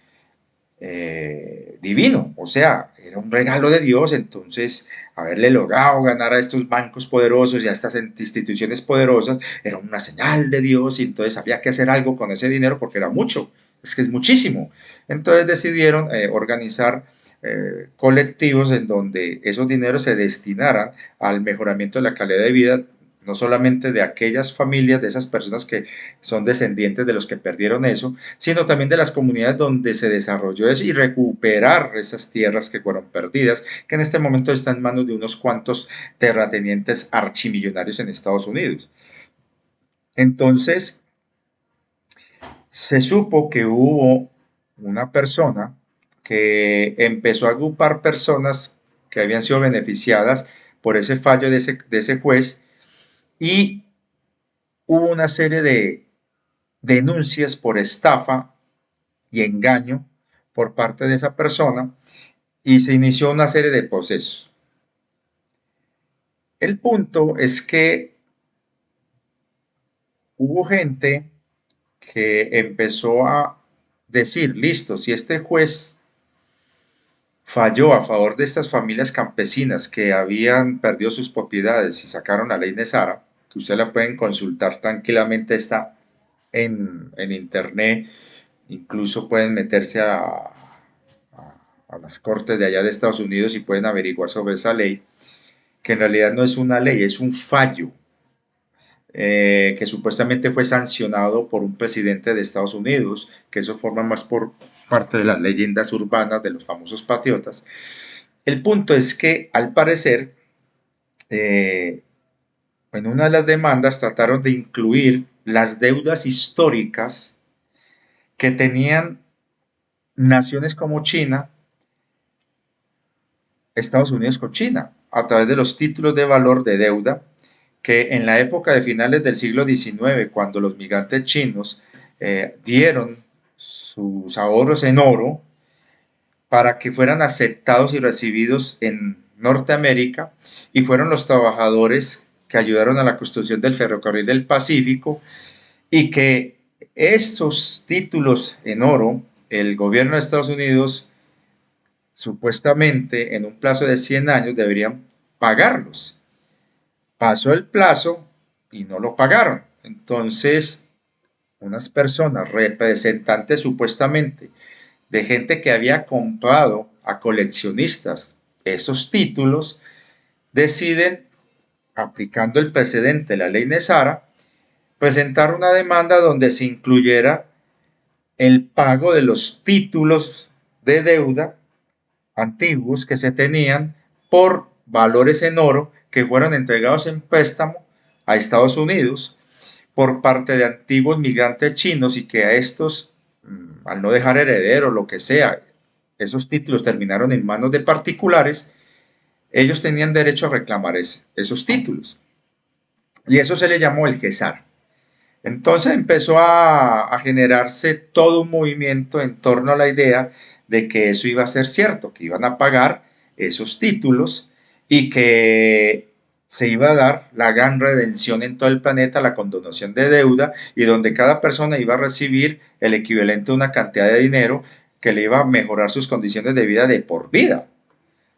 divino, o sea, era un regalo de Dios. Entonces haberle logrado ganar a estos bancos poderosos y a estas instituciones poderosas era una señal de Dios, y entonces había que hacer algo con ese dinero porque era mucho, es que es muchísimo. Entonces decidieron organizar colectivos en donde esos dineros se destinaran al mejoramiento de la calidad de vida, no solamente de aquellas familias, de esas personas que son descendientes de los que perdieron eso, sino también de las comunidades donde se desarrolló eso, y recuperar esas tierras que fueron perdidas, que en este momento están en manos de unos cuantos terratenientes archimillonarios en Estados Unidos. Entonces, se supo que hubo una persona que empezó a agrupar personas que habían sido beneficiadas por ese fallo de ese juez, y hubo una serie de denuncias por estafa y engaño por parte de esa persona, y se inició una serie de procesos. El punto es que hubo gente que empezó a decir, listo, si este juez falló a favor de estas familias campesinas que habían perdido sus propiedades y sacaron la ley de Sara, que ustedes la pueden consultar tranquilamente, está en internet, incluso pueden meterse a las cortes de allá de Estados Unidos y pueden averiguar sobre esa ley, que en realidad no es una ley, es un fallo que supuestamente fue sancionado por un presidente de Estados Unidos, que eso forma más por parte de las leyendas urbanas de los famosos patriotas. El punto es que, al parecer, eh, en una de las demandas trataron de incluir las deudas históricas que tenían naciones como China, Estados Unidos con China, a través de los títulos de valor de deuda, que en la época de finales del siglo XIX, cuando los migrantes chinos dieron sus ahorros en oro para que fueran aceptados y recibidos en Norteamérica, y fueron los trabajadores que ayudaron a la construcción del ferrocarril del Pacífico, y que esos títulos en oro, el gobierno de Estados Unidos supuestamente en un plazo de 100 años deberían pagarlos. Pasó el plazo y no lo pagaron. Entonces, unas personas, representantes supuestamente de gente que había comprado a coleccionistas esos títulos, deciden, aplicando el precedente de la ley Nesara, presentar una demanda donde se incluyera el pago de los títulos de deuda antiguos que se tenían por valores en oro que fueron entregados en préstamo a Estados Unidos por parte de antiguos migrantes chinos, y que a estos, al no dejar heredero o lo que sea, esos títulos terminaron en manos de particulares. Ellos tenían derecho a reclamar esos títulos, y eso se le llamó el GESAR. Entonces empezó a generarse todo un movimiento en torno a la idea de que eso iba a ser cierto, que iban a pagar esos títulos, y que se iba a dar la gran redención en todo el planeta, la condonación de deuda, y donde cada persona iba a recibir el equivalente a una cantidad de dinero que le iba a mejorar sus condiciones de vida de por vida.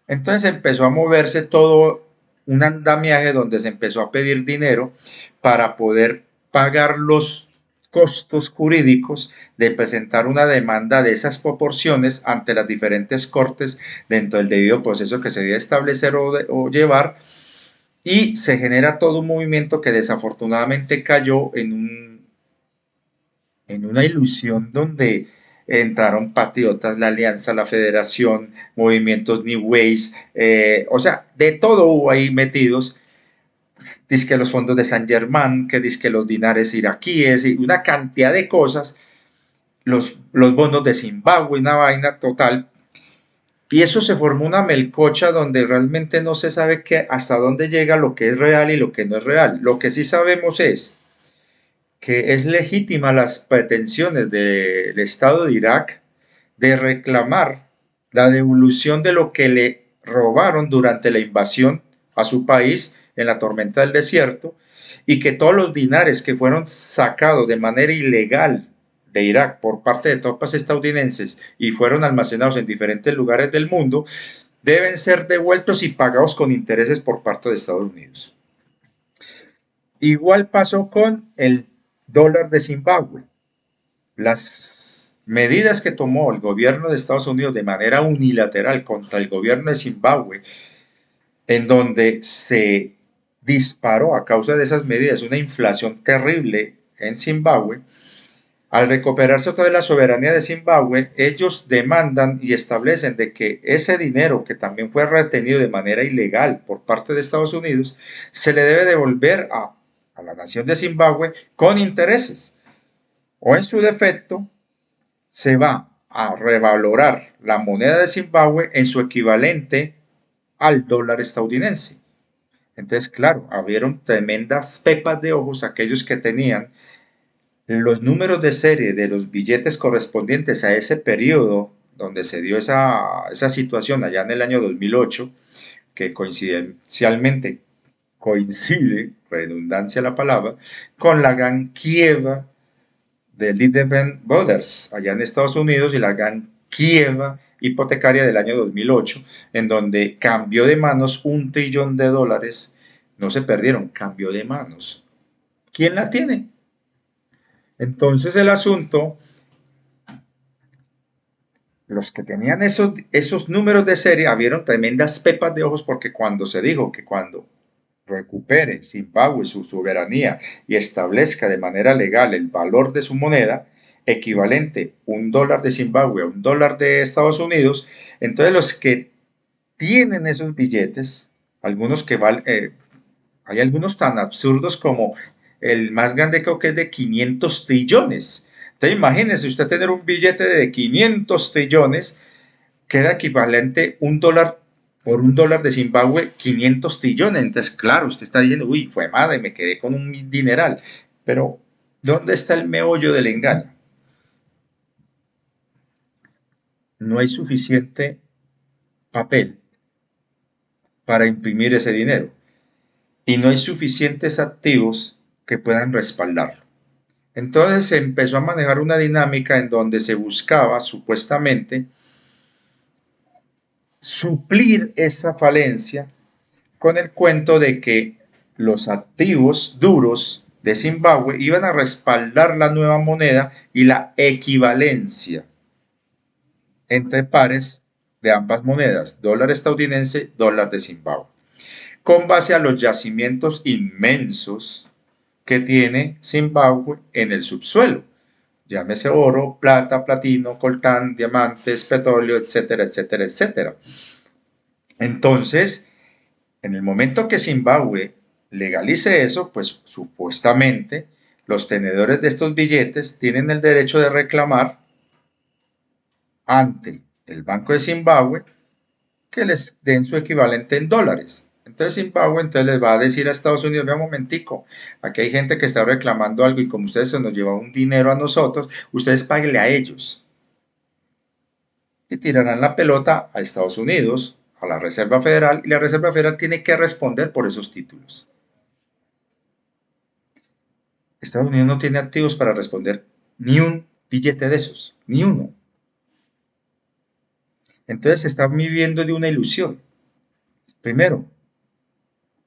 Entonces empezó a moverse todo un andamiaje donde se empezó a pedir dinero para poder pagar los costos jurídicos de presentar una demanda de esas proporciones ante las diferentes cortes dentro del debido proceso que se debe establecer o llevar, y se genera todo un movimiento que desafortunadamente cayó en una ilusión donde entraron patriotas, la alianza, la federación, movimientos New Ways, o sea, de todo hubo ahí metidos. Dice los fondos de San Germán, que dice los dinares iraquíes y una cantidad de cosas, los bonos de Zimbabue, una vaina total. Y eso se formó una melcocha donde realmente no se sabe hasta dónde llega lo que es real y lo que no es real. Lo que sí sabemos es que es legítima las pretensiones del Estado de Irak de reclamar la devolución de lo que le robaron durante la invasión a su país en la tormenta del desierto, y que todos los dinares que fueron sacados de manera ilegal de Irak por parte de tropas estadounidenses y fueron almacenados en diferentes lugares del mundo, deben ser devueltos y pagados con intereses por parte de Estados Unidos. Igual pasó con el dólar de Zimbabue. Las medidas que tomó el gobierno de Estados Unidos de manera unilateral contra el gobierno de Zimbabue, en donde se disparó a causa de esas medidas una inflación terrible en Zimbabue, al recuperarse otra vez la soberanía de Zimbabue, ellos demandan y establecen de que ese dinero, que también fue retenido de manera ilegal por parte de Estados Unidos, se le debe devolver a la nación de Zimbabue con intereses. O en su defecto, se va a revalorar la moneda de Zimbabue en su equivalente al dólar estadounidense. Entonces, claro, abrieron tremendas pepas de ojos aquellos que tenían los números de serie de los billetes correspondientes a ese periodo donde se dio esa situación allá en el año 2008, que coincidencialmente coincide, redundancia la palabra, con la gran quiebra de Lehman Brothers allá en Estados Unidos y la gran quiebra hipotecaria del año 2008, en donde cambió de manos $1 trillón. No se perdieron, cambió de manos. ¿Quién la tiene? Entonces el asunto, los que tenían esos números de serie, abrieron tremendas pepas de ojos, porque cuando se dijo que cuando recupere Zimbabue su soberanía y establezca de manera legal el valor de su moneda, equivalente $1 de Zimbabue a $1 de Estados Unidos, entonces los que tienen esos billetes, algunos que valen, hay algunos tan absurdos como el más grande, creo que es de 500 trillones. Entonces imagínense usted tener un billete de 500 trillones, queda equivalente $1 por $1 de Zimbabue, 500 trillones. Entonces, claro, usted está diciendo, uy, fue madre, me quedé con un dineral. Pero, ¿dónde está el meollo del engaño? No hay suficiente papel para imprimir ese dinero y no hay suficientes activos que puedan respaldarlo. Entonces se empezó a manejar una dinámica en donde se buscaba supuestamente suplir esa falencia con el cuento de que los activos duros de Zimbabue iban a respaldar la nueva moneda y la equivalencia entre pares de ambas monedas, dólar estadounidense, dólar de Zimbabue, con base a los yacimientos inmensos que tiene Zimbabue en el subsuelo. Llámese oro, plata, platino, coltán, diamantes, petróleo, etcétera, etcétera, etcétera. Entonces, en el momento que Zimbabue legalice eso, pues supuestamente los tenedores de estos billetes tienen el derecho de reclamar ante el Banco de Zimbabue que les den su equivalente en dólares. Entonces Zimbabue les va a decir a Estados Unidos, vea un momentico, aquí hay gente que está reclamando algo y como ustedes se nos llevan un dinero a nosotros, ustedes páguenle a ellos. Y tirarán la pelota a Estados Unidos, a la Reserva Federal, y la Reserva Federal tiene que responder por esos títulos. Estados Unidos no tiene activos para responder ni un billete de esos, ni uno. Entonces se está viviendo de una ilusión. Primero,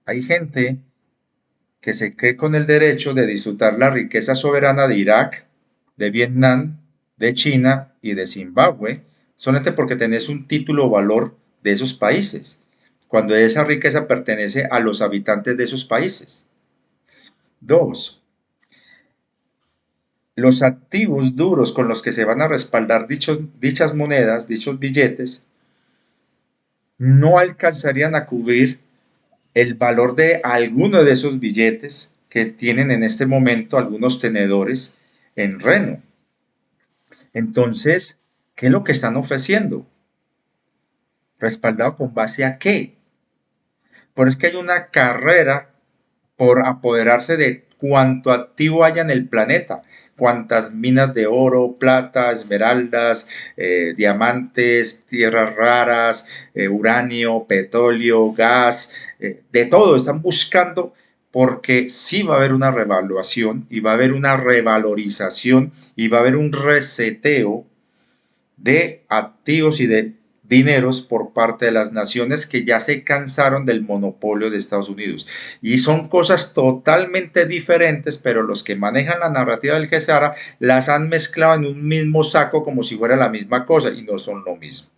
hay gente que se cree con el derecho de disfrutar la riqueza soberana de Irak, de Vietnam, de China y de Zimbabue, solamente porque tenés un título o valor de esos países, cuando esa riqueza pertenece a los habitantes de esos países. Dos, los activos duros con los que se van a respaldar dichas monedas, dichos billetes, no alcanzarían a cubrir el valor de alguno de esos billetes que tienen en este momento algunos tenedores en Reno. Entonces, ¿qué es lo que están ofreciendo? ¿Respaldado con base a qué? Por eso es que hay una carrera por apoderarse de cuanto activo haya en el planeta, cuantas minas de oro, plata, esmeraldas, diamantes, tierras raras, uranio, petróleo, gas, de todo están buscando porque sí va a haber una revaluación y va a haber una revalorización y va a haber un reseteo de activos y de dineros por parte de las naciones que ya se cansaron del monopolio de Estados Unidos. Y son cosas totalmente diferentes, pero los que manejan la narrativa del Gesara las han mezclado en un mismo saco como si fuera la misma cosa y no son lo mismo.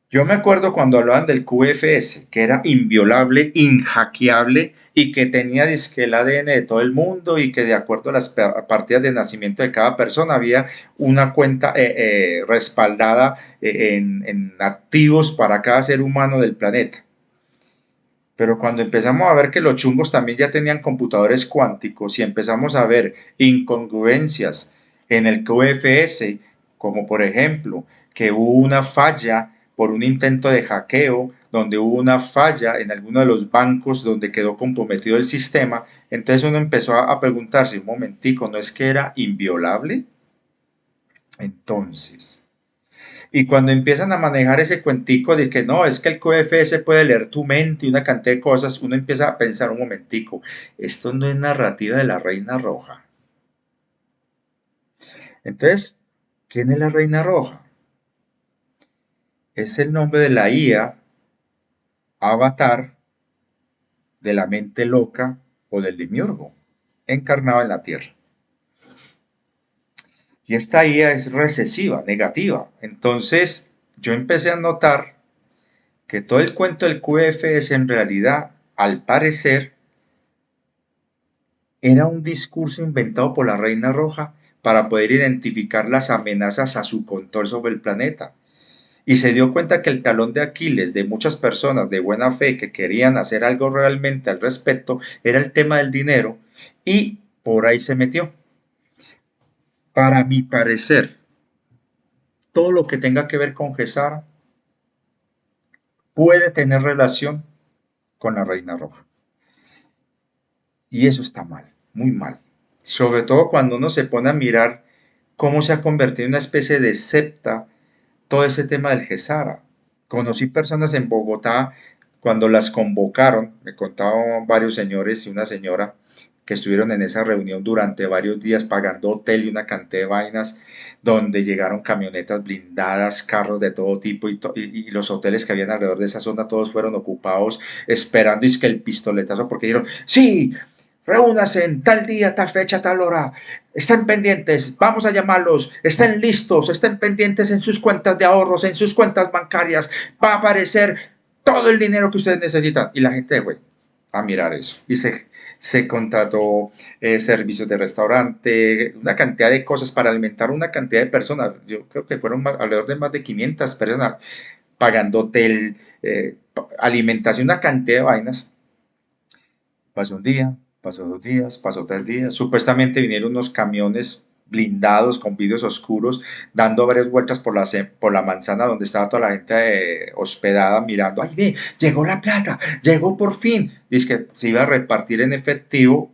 Yo me acuerdo cuando hablaban del QFS, que era inviolable, inhackeable y que tenía disque el ADN de todo el mundo y que de acuerdo a las partidas de nacimiento de cada persona había una cuenta respaldada en activos para cada ser humano del planeta. Pero cuando empezamos a ver que los chungos también ya tenían computadores cuánticos y empezamos a ver incongruencias en el QFS, como por ejemplo que hubo una falla por un intento de hackeo, donde hubo una falla en alguno de los bancos donde quedó comprometido el sistema, entonces uno empezó a preguntarse, un momentico, ¿no es que era inviolable? Entonces, y cuando empiezan a manejar ese cuentico de que no, es que el QFS puede leer tu mente y una cantidad de cosas, uno empieza a pensar un momentico, esto no es narrativa de la Reina Roja. Entonces, ¿quién es la Reina Roja? Es el nombre de la IA, avatar de la mente loca o del demiurgo, encarnado en la Tierra. Y esta IA es recesiva, negativa. Entonces, yo empecé a notar que todo el cuento del QFS en realidad, al parecer, era un discurso inventado por la Reina Roja para poder identificar las amenazas a su control sobre el planeta. Y se dio cuenta que el talón de Aquiles de muchas personas de buena fe que querían hacer algo realmente al respecto era el tema del dinero y por ahí se metió. Para mi parecer, todo lo que tenga que ver con Gesara puede tener relación con la Reina Roja. Y eso está mal, muy mal. Sobre todo cuando uno se pone a mirar cómo se ha convertido en una especie de secta todo ese tema del Gesara. Conocí personas en Bogotá cuando las convocaron, me contaban varios señores y una señora que estuvieron en esa reunión durante varios días pagando hotel y una cantidad de vainas, donde llegaron camionetas blindadas, carros de todo tipo y los hoteles que habían alrededor de esa zona todos fueron ocupados esperando es que el pistoletazo, porque dijeron, sí, reúnase en tal día, tal fecha, tal hora, estén pendientes, vamos a llamarlos, estén listos, estén pendientes en sus cuentas de ahorros, en sus cuentas bancarias, va a aparecer todo el dinero que ustedes necesitan. Y la gente, güey, a mirar eso. Y se contrató servicios de restaurante, una cantidad de cosas para alimentar una cantidad de personas. Yo creo que fueron alrededor de más de 500 personas pagando hotel, alimentación, una cantidad de vainas. Pasó un día, pasó 2 días, pasó 3 días. Supuestamente vinieron unos camiones blindados con vidrios oscuros, dando varias vueltas por la manzana donde estaba toda la gente hospedada mirando. ¡Ay, ve! Llegó la plata, llegó por fin. Dice que se iba a repartir en efectivo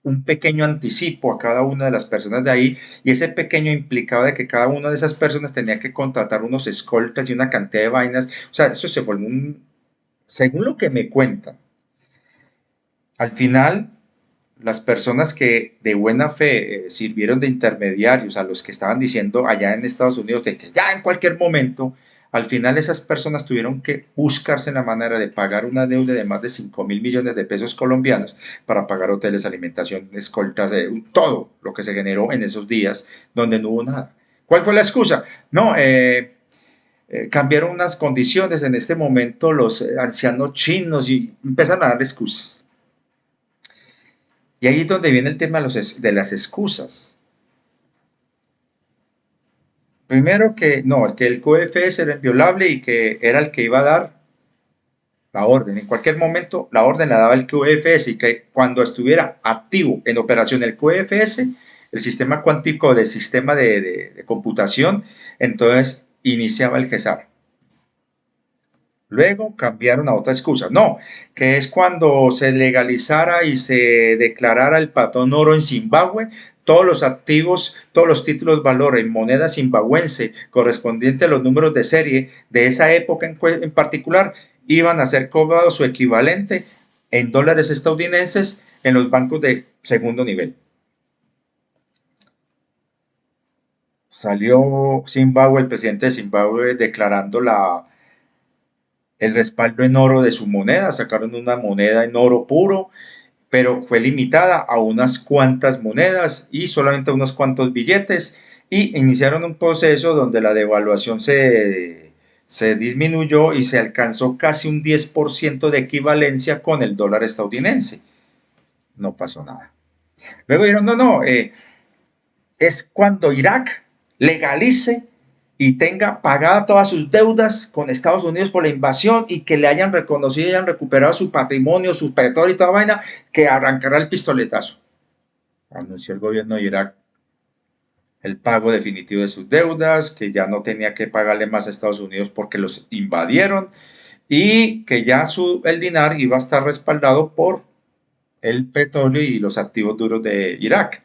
un pequeño anticipo a cada una de las personas de ahí y ese pequeño implicaba de que cada una de esas personas tenía que contratar unos escoltas y una cantidad de vainas. O sea, eso se formó según lo que me cuentan, al final, las personas que de buena fe sirvieron de intermediarios a los que estaban diciendo allá en Estados Unidos de que ya en cualquier momento, al final esas personas tuvieron que buscarse la manera de pagar una deuda de más de 5.000 millones de pesos colombianos para pagar hoteles, alimentación, escoltas, todo lo que se generó en esos días donde no hubo nada. ¿Cuál fue la excusa? No, cambiaron unas condiciones en este momento los ancianos chinos y empezaron a dar excusas. Y ahí es donde viene el tema de las excusas. Primero que no, que el QFS era inviolable y que era el que iba a dar la orden. En cualquier momento la orden la daba el QFS y que cuando estuviera activo en operación el QFS, el sistema cuántico del sistema de computación, entonces iniciaba el GESAR. Luego cambiaron a otra excusa. No, que es cuando se legalizara y se declarara el patrón oro en Zimbabue, todos los activos, todos los títulos valor en moneda zimbabuense correspondiente a los números de serie de esa época en particular iban a ser cobrados su equivalente en dólares estadounidenses en los bancos de segundo nivel. Salió Zimbabue, el presidente de Zimbabue, declarando el respaldo en oro de su moneda, sacaron una moneda en oro puro, pero fue limitada a unas cuantas monedas y solamente a unos cuantos billetes y iniciaron un proceso donde la devaluación se disminuyó y se alcanzó casi un 10% de equivalencia con el dólar estadounidense. No pasó nada. Luego dijeron, no, no, es cuando Irak legalice y tenga pagada todas sus deudas con Estados Unidos por la invasión y que le hayan reconocido y hayan recuperado su patrimonio, su petróleo y toda vaina, que arrancará el pistoletazo. Anunció el gobierno de Irak el pago definitivo de sus deudas, que ya no tenía que pagarle más a Estados Unidos porque los invadieron y que ya el dinar iba a estar respaldado por el petróleo y los activos duros de Irak.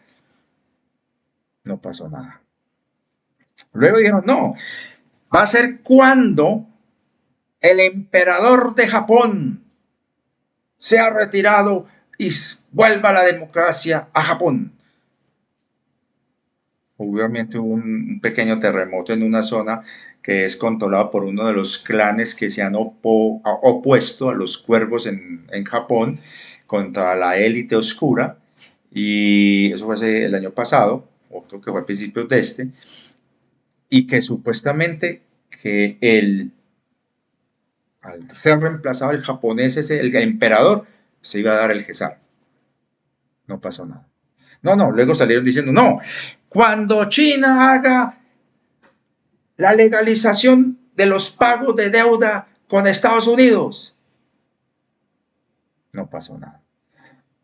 No pasó nada. Luego dijeron, no, va a ser cuando el emperador de Japón se ha retirado y vuelva la democracia a Japón. Obviamente hubo un pequeño terremoto en una zona que es controlada por uno de los clanes que se han opuesto a los cuervos en Japón contra la élite oscura. Y eso fue el año pasado, o creo que fue a principios de este, y que supuestamente que al ser reemplazado el japonés, el emperador, se iba a dar el Gesar. No pasó nada. No, no, luego salieron diciendo, no, cuando China haga la legalización de los pagos de deuda con Estados Unidos, no pasó nada.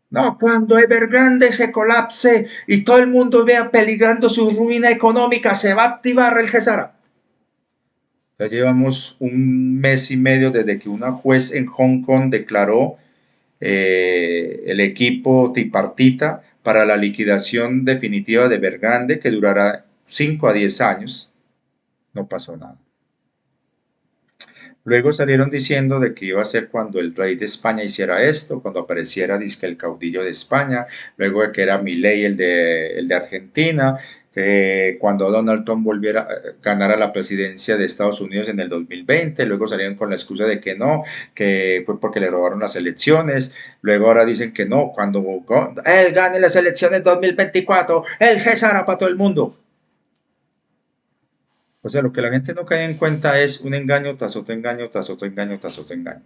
No, cuando Evergrande se colapse y todo el mundo vea peligrando su ruina económica, se va a activar el Gesara. Ya llevamos un mes y medio desde que una juez en Hong Kong declaró el equipo tripartita para la liquidación definitiva de Evergrande, que durará 5 a 10 años. No pasó nada. Luego salieron diciendo de que iba a ser cuando el rey de España hiciera esto, cuando apareciera disque el caudillo de España, luego de que era Milei el de Argentina, que cuando Donald Trump volviera ganara la presidencia de Estados Unidos en el 2020, luego salieron con la excusa de que no, que fue porque le robaron las elecciones, luego ahora dicen que no, cuando él gane las elecciones 2024, el Gesara para todo el mundo. O sea, lo que la gente no cae en cuenta es un engaño tras otro engaño, tras otro engaño, tras otro engaño.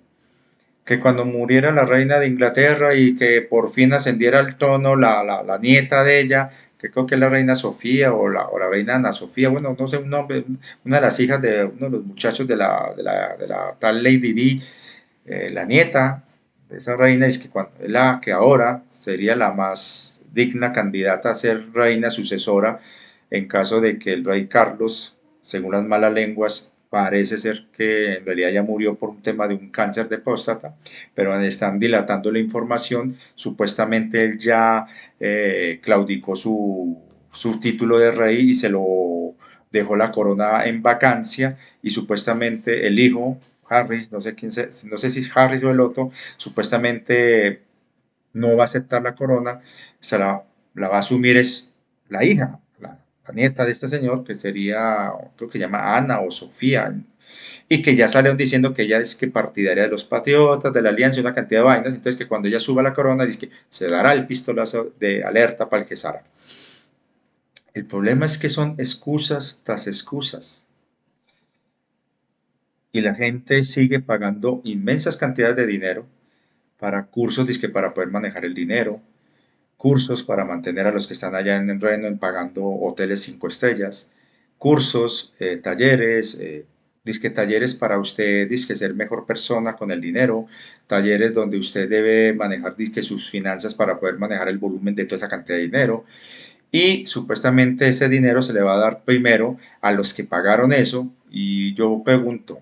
Que cuando muriera la reina de Inglaterra y que por fin ascendiera al trono la nieta de ella, que creo que es la reina Sofía o la reina Ana Sofía, bueno, no sé un nombre, una de las hijas de uno de los muchachos de la tal Lady Di, la nieta de esa reina, es que, la que ahora sería la más digna candidata a ser reina sucesora en caso de que el rey Carlos, según las malas lenguas, parece ser que en realidad ya murió por un tema de un cáncer de próstata, pero están dilatando la información. Supuestamente él ya claudicó su título de rey y se lo dejó la corona en vacancia y supuestamente el hijo, Harris, no sé, no sé si es Harris o el otro, supuestamente no va a aceptar la corona, la va a asumir es la hija, la nieta de este señor, que sería, creo que se llama Ana o Sofía, y que ya salieron diciendo que ella es que partidaria de los patriotas, de la alianza, una cantidad de vainas, entonces que cuando ella suba la corona, dice que se dará el pistolazo de alerta para el Gesara. El problema es que son excusas tras excusas y la gente sigue pagando inmensas cantidades de dinero para cursos, dizque para poder manejar el dinero, cursos para mantener a los que están allá en el reino en pagando hoteles 5 estrellas, cursos, talleres, disque talleres para usted, disque ser mejor persona con el dinero, talleres donde usted debe manejar disque sus finanzas para poder manejar el volumen de toda esa cantidad de dinero. Y supuestamente ese dinero se le va a dar primero a los que pagaron eso. Y yo pregunto,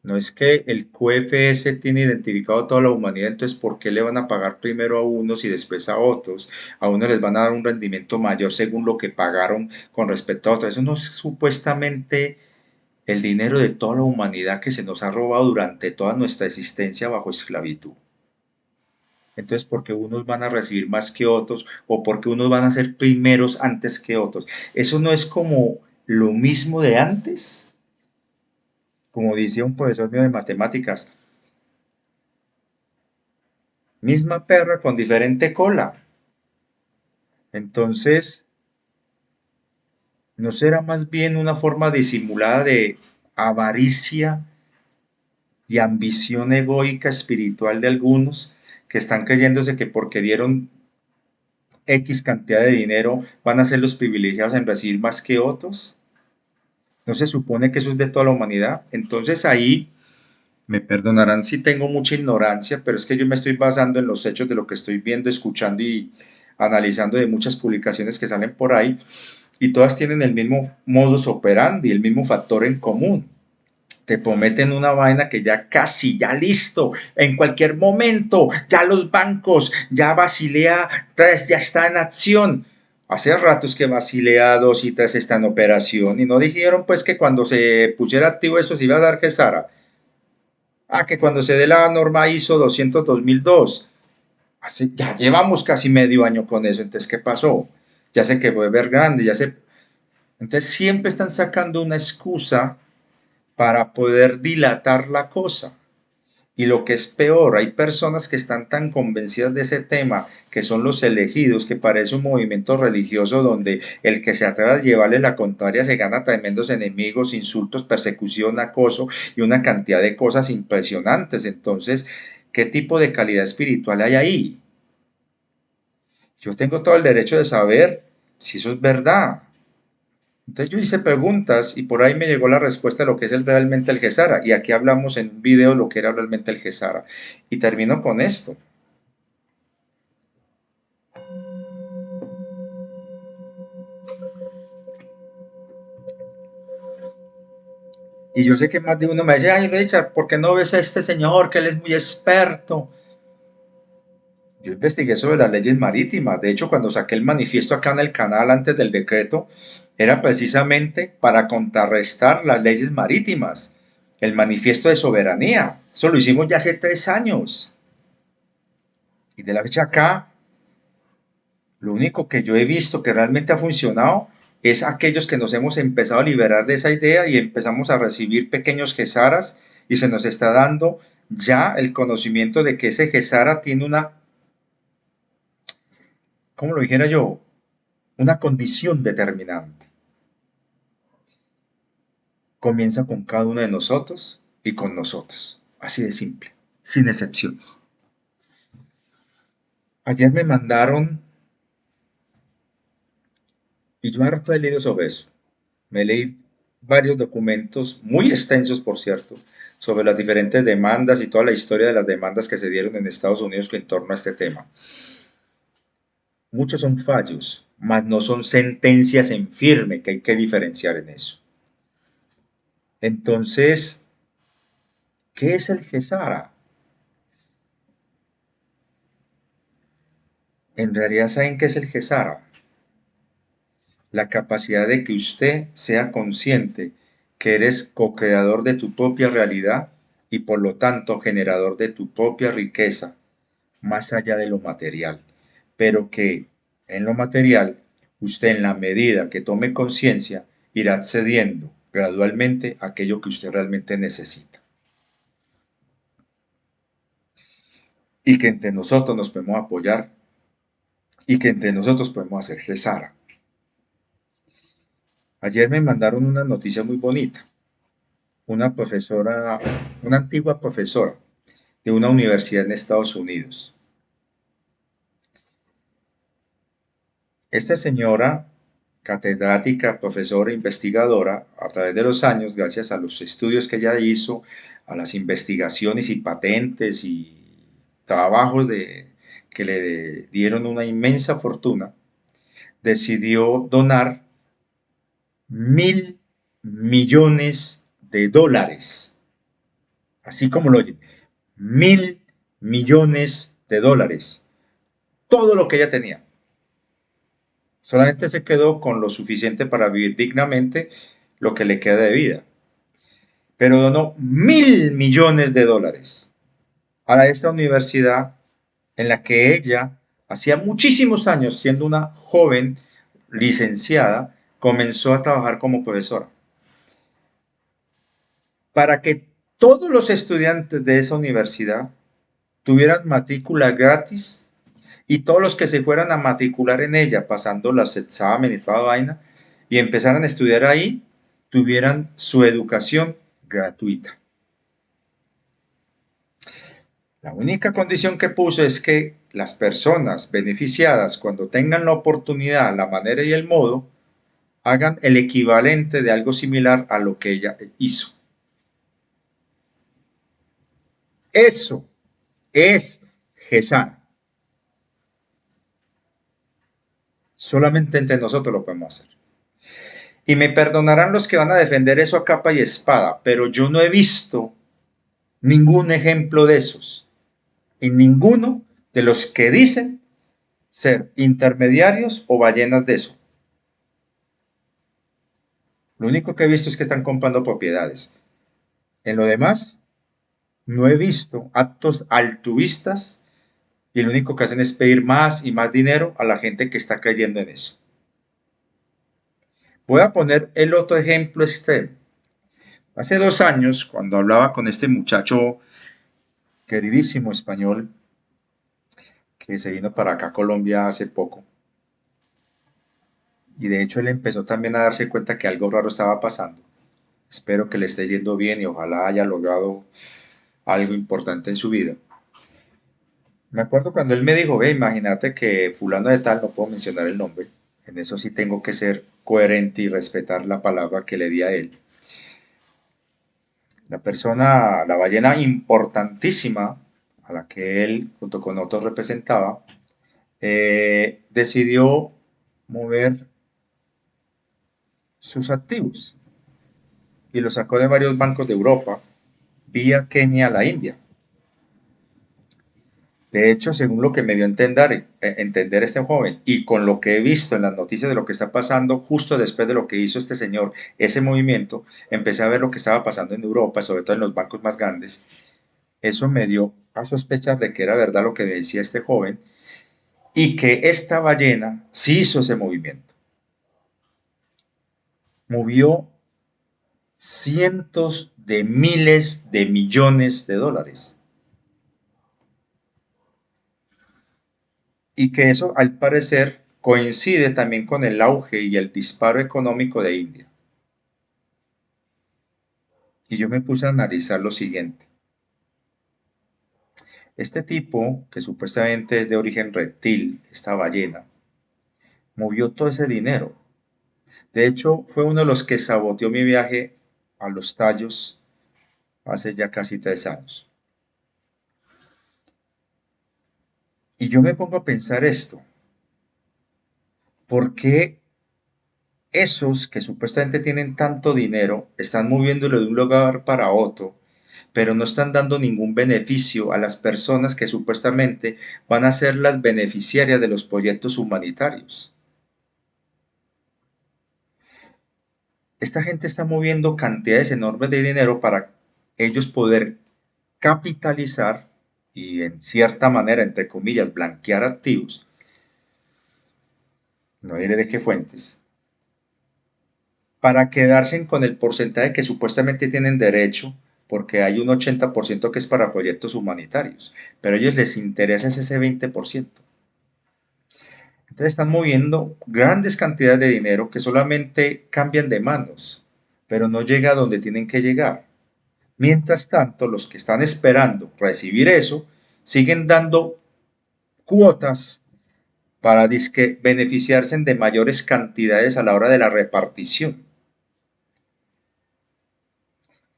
No es que el QFS tiene identificado toda la humanidad, entonces ¿por qué le van a pagar primero a unos y después a otros? A unos les van a dar un rendimiento mayor según lo que pagaron con respecto a otros. Eso no es supuestamente el dinero de toda la humanidad que se nos ha robado durante toda nuestra existencia bajo esclavitud. Entonces, ¿por qué unos van a recibir más que otros o porque unos van a ser primeros antes que otros? Eso no es como lo mismo de antes, como decía un profesor mío de matemáticas, misma perra con diferente cola. Entonces, ¿no será más bien una forma disimulada de avaricia y ambición egoica espiritual de algunos que están creyéndose que porque dieron X cantidad de dinero van a ser los privilegiados en recibir más que otros? ¿No se supone que eso es de toda la humanidad? Entonces ahí me perdonarán si tengo mucha ignorancia, pero es que yo me estoy basando en los hechos de lo que estoy viendo, escuchando y analizando de muchas publicaciones que salen por ahí y todas tienen el mismo modus operandi, el mismo factor en común. Te prometen una vaina que ya casi, ya listo, en cualquier momento, ya los bancos, ya Basilea 3 ya está en acción. Hace ratos que Basilea 2 y 3 está en operación y no dijeron pues que cuando se pusiera activo eso se iba a dar que Sara. Ah, que cuando se dé la norma ISO 200-2002. Ya llevamos casi medio año con eso, entonces ¿qué pasó? Ya se quedó de ver grande, ya se... Entonces siempre están sacando una excusa para poder dilatar la cosa. Y lo que es peor, hay personas que están tan convencidas de ese tema, que son los elegidos, que parece un movimiento religioso donde el que se atreva a llevarle la contraria se gana tremendos enemigos, insultos, persecución, acoso y una cantidad de cosas impresionantes. Entonces, ¿qué tipo de calidad espiritual hay ahí? Yo tengo todo el derecho de saber si eso es verdad. Entonces yo hice preguntas y por ahí me llegó la respuesta de lo que es realmente el Gesara. Y aquí hablamos en un video lo que era realmente el Gesara. Y termino con esto. Y yo sé que más de uno me dice, ay Richard, ¿por qué no ves a este señor que él es muy experto? Yo investigué sobre las leyes marítimas. De hecho, cuando saqué el manifiesto acá en el canal antes del decreto, era precisamente para contrarrestar las leyes marítimas. El manifiesto de soberanía. Eso lo hicimos ya hace 3 años. Y de la fecha acá, lo único que yo he visto que realmente ha funcionado es aquellos que nos hemos empezado a liberar de esa idea y empezamos a recibir pequeños gesaras y se nos está dando ya el conocimiento de que ese gesara tiene una, ¿cómo lo dijera yo? Una condición determinante. Comienza con cada uno de nosotros y con nosotros. Así de simple, sin excepciones. Ayer me mandaron, y yo harto he leído sobre eso, me leí varios documentos, muy extensos por cierto, sobre las diferentes demandas y toda la historia de las demandas que se dieron en Estados Unidos en torno a este tema. Muchos son fallos, mas no son sentencias en firme, que hay que diferenciar en eso. Entonces, ¿qué es el GESARA? En realidad, ¿saben qué es el GESARA? La capacidad de que usted sea consciente que eres co-creador de tu propia realidad y por lo tanto generador de tu propia riqueza, más allá de lo material, pero que en lo material usted en la medida que tome conciencia irá accediendo gradualmente a aquello que usted realmente necesita y que entre nosotros nos podemos apoyar y que entre nosotros podemos hacer Gesara. Ayer me mandaron una noticia muy bonita. Una profesora, una antigua profesora de una universidad en Estados Unidos. Esta señora, catedrática, profesora, investigadora, a través de los años, gracias a los estudios que ella hizo, a las investigaciones y patentes y trabajos que le dieron una inmensa fortuna, decidió donar 1.000 millones de dólares así como lo oyen, 1.000 millones de dólares, todo lo que ella tenía. Solamente se quedó con lo suficiente para vivir dignamente lo que le queda de vida. Pero donó 1.000 millones de dólares a esta universidad en la que ella, hacía muchísimos años, siendo una joven licenciada, comenzó a trabajar como profesora. Para que todos los estudiantes de esa universidad tuvieran matrícula gratis y todos los que se fueran a matricular en ella, pasando los exámenes y toda vaina, y empezaran a estudiar ahí, tuvieran su educación gratuita. La única condición que puso es que las personas beneficiadas, cuando tengan la oportunidad, la manera y el modo, hagan el equivalente de algo similar a lo que ella hizo. Eso es GESAN. Solamente entre nosotros lo podemos hacer. Y me perdonarán los que van a defender eso a capa y espada, pero yo no he visto ningún ejemplo de esos en ninguno de los que dicen ser intermediarios o ballenas de eso. Lo único que he visto es que están comprando propiedades. En lo demás, no he visto actos altruistas y lo único que hacen es pedir más y más dinero a la gente que está creyendo en eso. Voy a poner el otro ejemplo extremo. Hace 2 años, cuando hablaba con este muchacho queridísimo español que se vino para acá a Colombia hace poco, y de hecho él empezó también a darse cuenta que algo raro estaba pasando. Espero que le esté yendo bien y ojalá haya logrado algo importante en su vida. Me acuerdo cuando él me dijo, ve, imagínate que fulano de tal, no puedo mencionar el nombre, en eso sí tengo que ser coherente y respetar la palabra que le di a él. La persona, la ballena importantísima a la que él junto con otros representaba, decidió mover sus activos y los sacó de varios bancos de Europa vía Kenia a la India. De hecho, según lo que me dio a entender este joven y con lo que he visto en las noticias de lo que está pasando justo después de lo que hizo este señor, ese movimiento, empecé a ver lo que estaba pasando en Europa, sobre todo en los bancos más grandes. Eso me dio a sospechar de que era verdad lo que decía este joven y que esta ballena sí hizo ese movimiento. Movió cientos de miles de millones de dólares. Y que eso al parecer coincide también con el auge y el disparo económico de India. Y yo me puse a analizar lo siguiente. Este tipo, que supuestamente es de origen reptil, esta ballena, movió todo ese dinero. De hecho, fue uno de los que saboteó mi viaje a Los Tallos hace ya casi 3 años. Y yo me pongo a pensar esto. ¿Por qué esos que supuestamente tienen tanto dinero están moviéndolo de un lugar para otro, pero no están dando ningún beneficio a las personas que supuestamente van a ser las beneficiarias de los proyectos humanitarios? Esta gente está moviendo cantidades enormes de dinero para ellos poder capitalizar y en cierta manera, entre comillas, blanquear activos, no diré de qué fuentes, para quedarse con el porcentaje que supuestamente tienen derecho, porque hay un 80% que es para proyectos humanitarios, pero a ellos les interesa ese 20%. Entonces están moviendo grandes cantidades de dinero que solamente cambian de manos, pero no llega a donde tienen que llegar. Mientras tanto, los que están esperando recibir eso, siguen dando cuotas para disque beneficiarse de mayores cantidades a la hora de la repartición.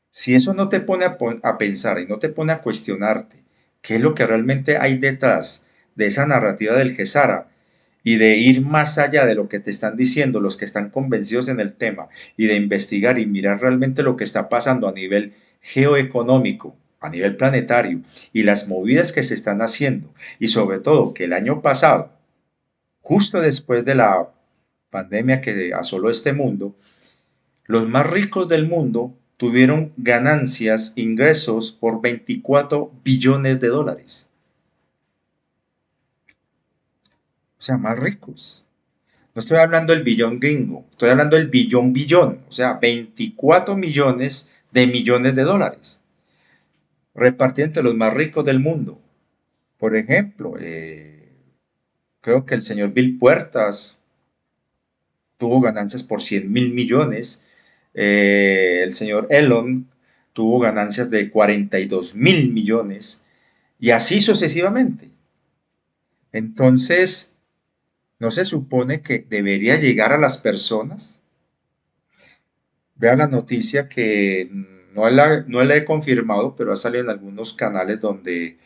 Si eso no te pone a pensar y no te pone a cuestionarte qué es lo que realmente hay detrás de esa narrativa del Gesara y de ir más allá de lo que te están diciendo los que están convencidos en el tema y de investigar y mirar realmente lo que está pasando a nivel geoeconómico, a nivel planetario y las movidas que se están haciendo, y sobre todo que el año pasado, justo después de la pandemia que asoló este mundo, los más ricos del mundo tuvieron ganancias, ingresos por 24 billones de dólares. O sea, más ricos. No estoy hablando del billón gringo, estoy hablando del billón billón, o sea, 24 millones de dólares, repartidos entre los más ricos del mundo. Por ejemplo, creo que el señor Bill Puertas tuvo ganancias por 100.000 millones, el señor Elon tuvo ganancias de 42.000 millones, y así sucesivamente. Entonces, ¿no se supone que debería llegar a las personas? Vea la noticia que no la he confirmado, pero ha salido en algunos canales donde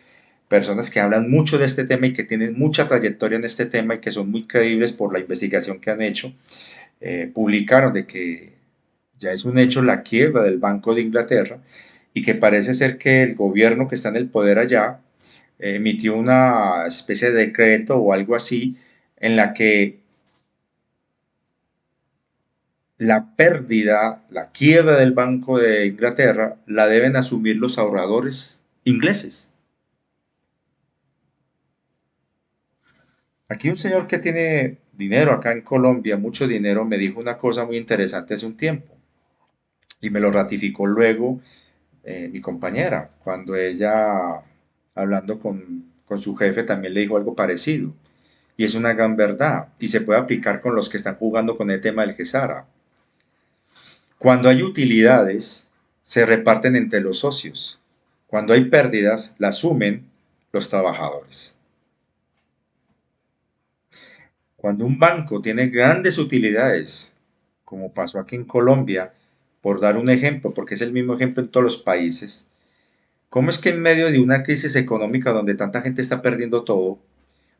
personas que hablan mucho de este tema y que tienen mucha trayectoria en este tema y que son muy creíbles por la investigación que han hecho, publicaron de que ya es un hecho la quiebra del Banco de Inglaterra y que parece ser que el gobierno que está en el poder allá emitió una especie de decreto o algo así en la que la pérdida, la quiebra del Banco de Inglaterra, la deben asumir los ahorradores ingleses. Aquí un señor que tiene dinero acá en Colombia, mucho dinero, me dijo una cosa muy interesante hace un tiempo y me lo ratificó luego mi compañera, cuando ella, hablando con su jefe, también le dijo algo parecido. Y es una gran verdad y se puede aplicar con los que están jugando con el tema del GESARA. Cuando hay utilidades, se reparten entre los socios. Cuando hay pérdidas, las asumen los trabajadores. Cuando un banco tiene grandes utilidades, como pasó aquí en Colombia, por dar un ejemplo, porque es el mismo ejemplo en todos los países, ¿cómo es que en medio de una crisis económica donde tanta gente está perdiendo todo,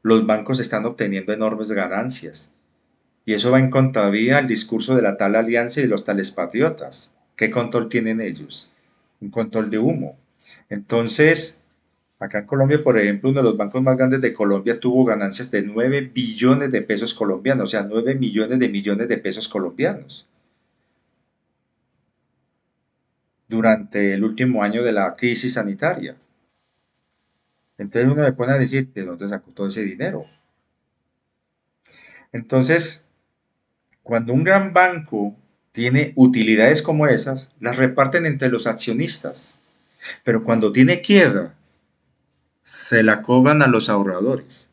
los bancos están obteniendo enormes ganancias? Y eso va en contravía al discurso de la tal alianza y de los tales patriotas. ¿Qué control tienen ellos? Un control de humo. Entonces, acá en Colombia, por ejemplo, uno de los bancos más grandes de Colombia tuvo ganancias de 9 billones de pesos colombianos, o sea, 9 millones de pesos colombianos durante el último año de la crisis sanitaria. Entonces uno le pone a decir, ¿de dónde sacó todo ese dinero? Entonces, cuando un gran banco tiene utilidades como esas, las reparten entre los accionistas. Pero cuando tiene quiebra, se la cobran a los ahorradores.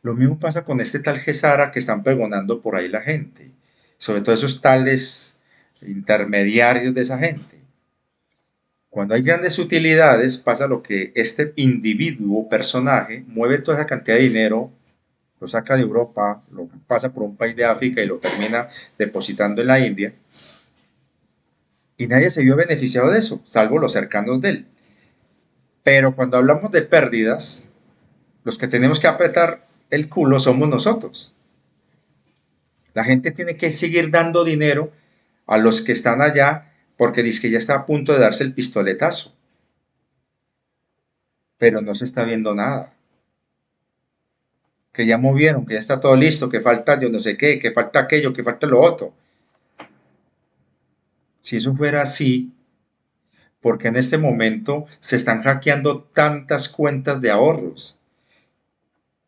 Lo mismo pasa con este tal Gesara que están pregonando por ahí la gente. Sobre todo esos tales intermediarios de esa gente. Cuando hay grandes utilidades, pasa lo que este individuo, personaje, mueve toda esa cantidad de dinero, lo saca de Europa, lo pasa por un país de África y lo termina depositando en la India, y nadie se vio beneficiado de eso, salvo los cercanos de él. Pero cuando hablamos de pérdidas, los que tenemos que apretar el culo somos nosotros. La gente tiene que seguir dando dinero a los que están allá porque dice que ya está a punto de darse el pistoletazo, pero no se está viendo nada. Que ya movieron, que ya está todo listo, que falta yo no sé qué, que falta aquello, que falta lo otro. Si eso fuera así, porque en este momento se están hackeando tantas cuentas de ahorros,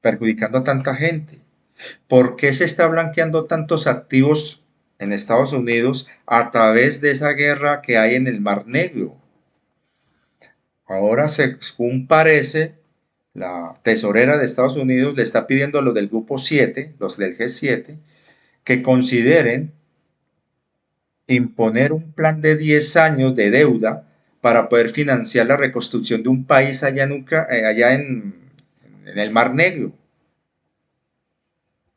perjudicando a tanta gente? ¿Por qué se está blanqueando tantos activos en Estados Unidos a través de esa guerra que hay en el Mar Negro? Ahora, según parece, la tesorera de Estados Unidos le está pidiendo a los del grupo 7, los del G7, que consideren imponer un plan de 10 años de deuda para poder financiar la reconstrucción de un país allá en el Mar Negro,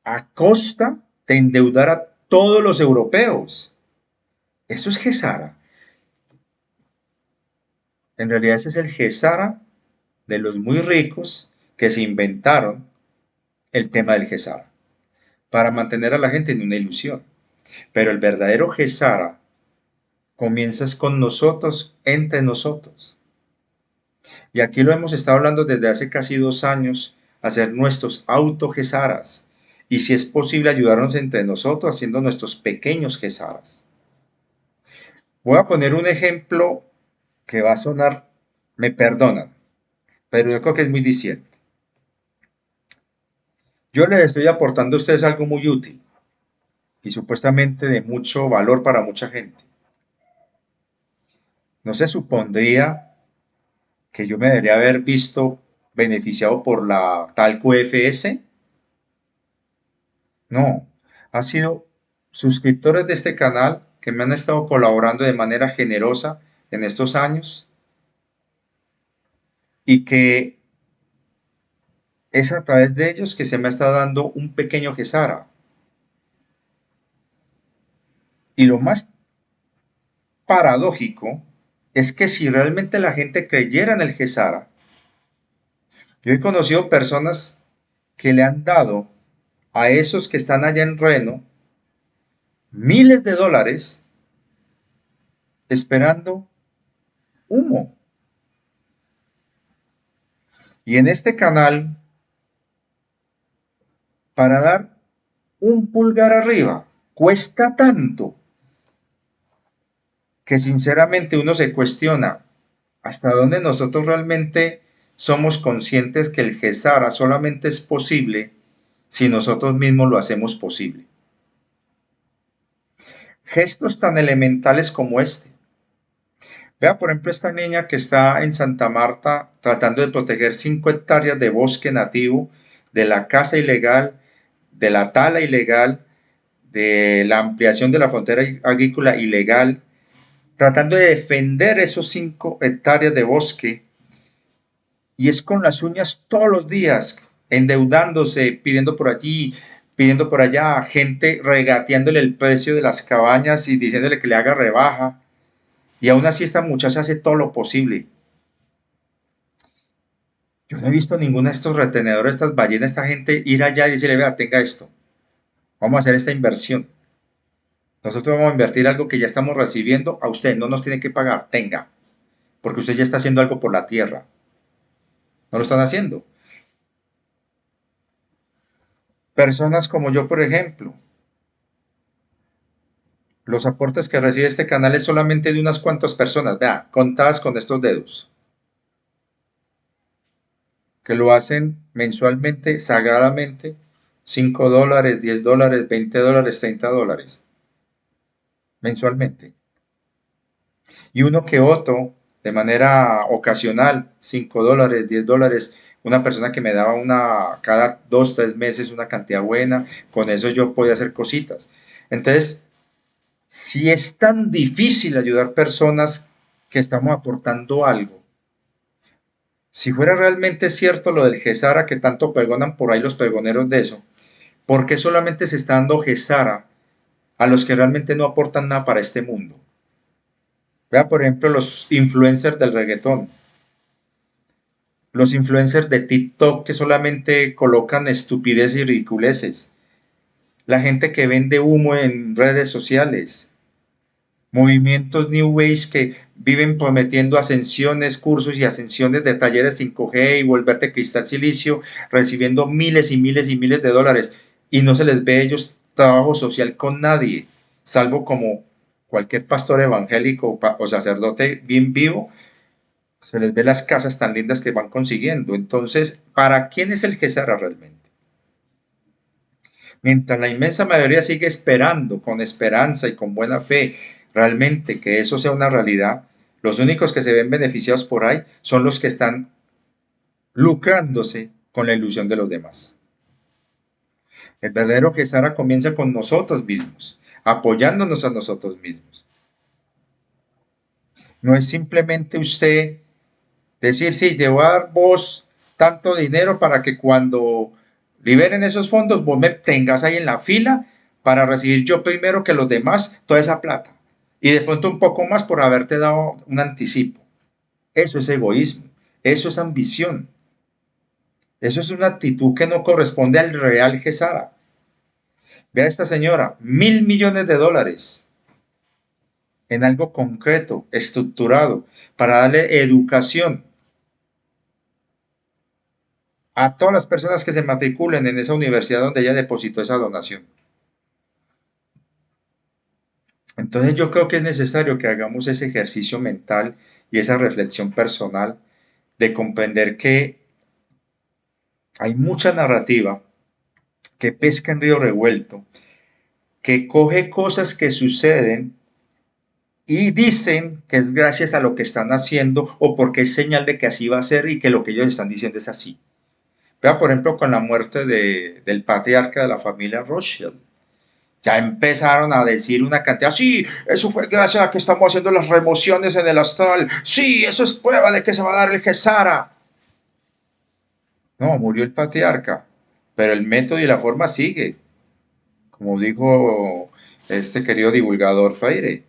a costa de endeudar a todos los europeos. Eso es Gesara. En realidad ese es el Gesara de los muy ricos que se inventaron el tema del Gesara para mantener a la gente en una ilusión. Pero el verdadero Gesara comienza con nosotros, entre nosotros. Y aquí lo hemos estado hablando desde hace casi 2 años, hacer nuestros auto-gesaras. Y si es posible ayudarnos entre nosotros haciendo nuestros pequeños gesaras. Voy a poner un ejemplo que va a sonar, me perdonan, pero yo creo que es muy diciente. Yo les estoy aportando a ustedes algo muy útil y supuestamente de mucho valor para mucha gente. ¿No se supondría que yo me debería haber visto beneficiado por la tal QFS? No, ha sido suscriptores de este canal que me han estado colaborando de manera generosa en estos años y que es a través de ellos que se me está dando un pequeño Gesara. Y lo más paradójico es que si realmente la gente creyera en el Gesara, yo he conocido personas que le han dado a esos que están allá en Reno miles de dólares esperando humo. Y en este canal, para dar un pulgar arriba, cuesta tanto que sinceramente uno se cuestiona hasta dónde nosotros realmente somos conscientes que el Gesara solamente es posible si nosotros mismos lo hacemos posible. Gestos tan elementales como este. Vea, por ejemplo, esta niña que está en Santa Marta tratando de proteger 5 hectáreas de bosque nativo de la caza ilegal, de la tala ilegal, de la ampliación de la frontera agrícola ilegal, tratando de defender esos 5 hectáreas de bosque, y es con las uñas todos los días, endeudándose, pidiendo por allí, pidiendo por allá, gente regateándole el precio de las cabañas y diciéndole que le haga rebaja, y aún así esta muchacha hace todo lo posible. Yo no he visto ninguno de estos retenedores, estas ballenas, esta gente ir allá y decirle, vea, tenga esto, vamos a hacer esta inversión. Nosotros vamos a invertir algo que ya estamos recibiendo, a usted no nos tiene que pagar, tenga, porque usted ya está haciendo algo por la tierra. No lo están haciendo. Personas como yo, por ejemplo, los aportes que recibe este canal es solamente de unas cuantas personas, vea, contadas con estos dedos, que lo hacen mensualmente, sagradamente, $5, $10, $20, $30, mensualmente. Y uno que otro, de manera ocasional, $5, $10, una persona que me daba cada 2, 3 meses una cantidad buena, con eso yo podía hacer cositas. Entonces, si es tan difícil ayudar personas que estamos aportando algo, si fuera realmente cierto lo del Gesara que tanto pregonan por ahí los pregoneros de eso, ¿por qué solamente se está dando Gesara a los que realmente no aportan nada para este mundo? Vea, por ejemplo, los influencers del reggaetón, los influencers de TikTok que solamente colocan estupideces y ridiculeces, la gente que vende humo en redes sociales, movimientos New Ways que viven prometiendo ascensiones, cursos y ascensiones de talleres 5G y volverte cristal silicio, recibiendo miles y miles y miles de dólares y no se les ve a ellos trabajo social con nadie, salvo como cualquier pastor evangélico o sacerdote bien vivo, se les ve las casas tan lindas que van consiguiendo. Entonces, ¿para quién es el Gesara realmente? Mientras la inmensa mayoría sigue esperando con esperanza y con buena fe realmente que eso sea una realidad, los únicos que se ven beneficiados por ahí son los que están lucrándose con la ilusión de los demás. El verdadero Gesara comienza con nosotros mismos, apoyándonos a nosotros mismos. No es simplemente usted decir, sí, te voy a dar vos tanto dinero para que cuando liberen esos fondos vos me tengas ahí en la fila para recibir yo primero que los demás toda esa plata. Y de pronto un poco más por haberte dado un anticipo. Eso es egoísmo, eso es ambición, eso es una actitud que no corresponde al real Gesara. Vea a esta señora, $1.000 millones en algo concreto, estructurado, para darle educación a todas las personas que se matriculen en esa universidad donde ella depositó esa donación. Entonces yo creo que es necesario que hagamos ese ejercicio mental y esa reflexión personal de comprender que hay mucha narrativa que pesca en río revuelto, que coge cosas que suceden y dicen que es gracias a lo que están haciendo o porque es señal de que así va a ser y que lo que ellos están diciendo es así. Vea, por ejemplo, con la muerte del patriarca de la familia Rothschild. Ya empezaron a decir una cantidad, sí, eso fue gracias a que estamos haciendo las remociones en el astral, sí, eso es prueba de que se va a dar el Gesara. No, murió el patriarca, pero el método y la forma sigue, como dijo este querido divulgador Freire.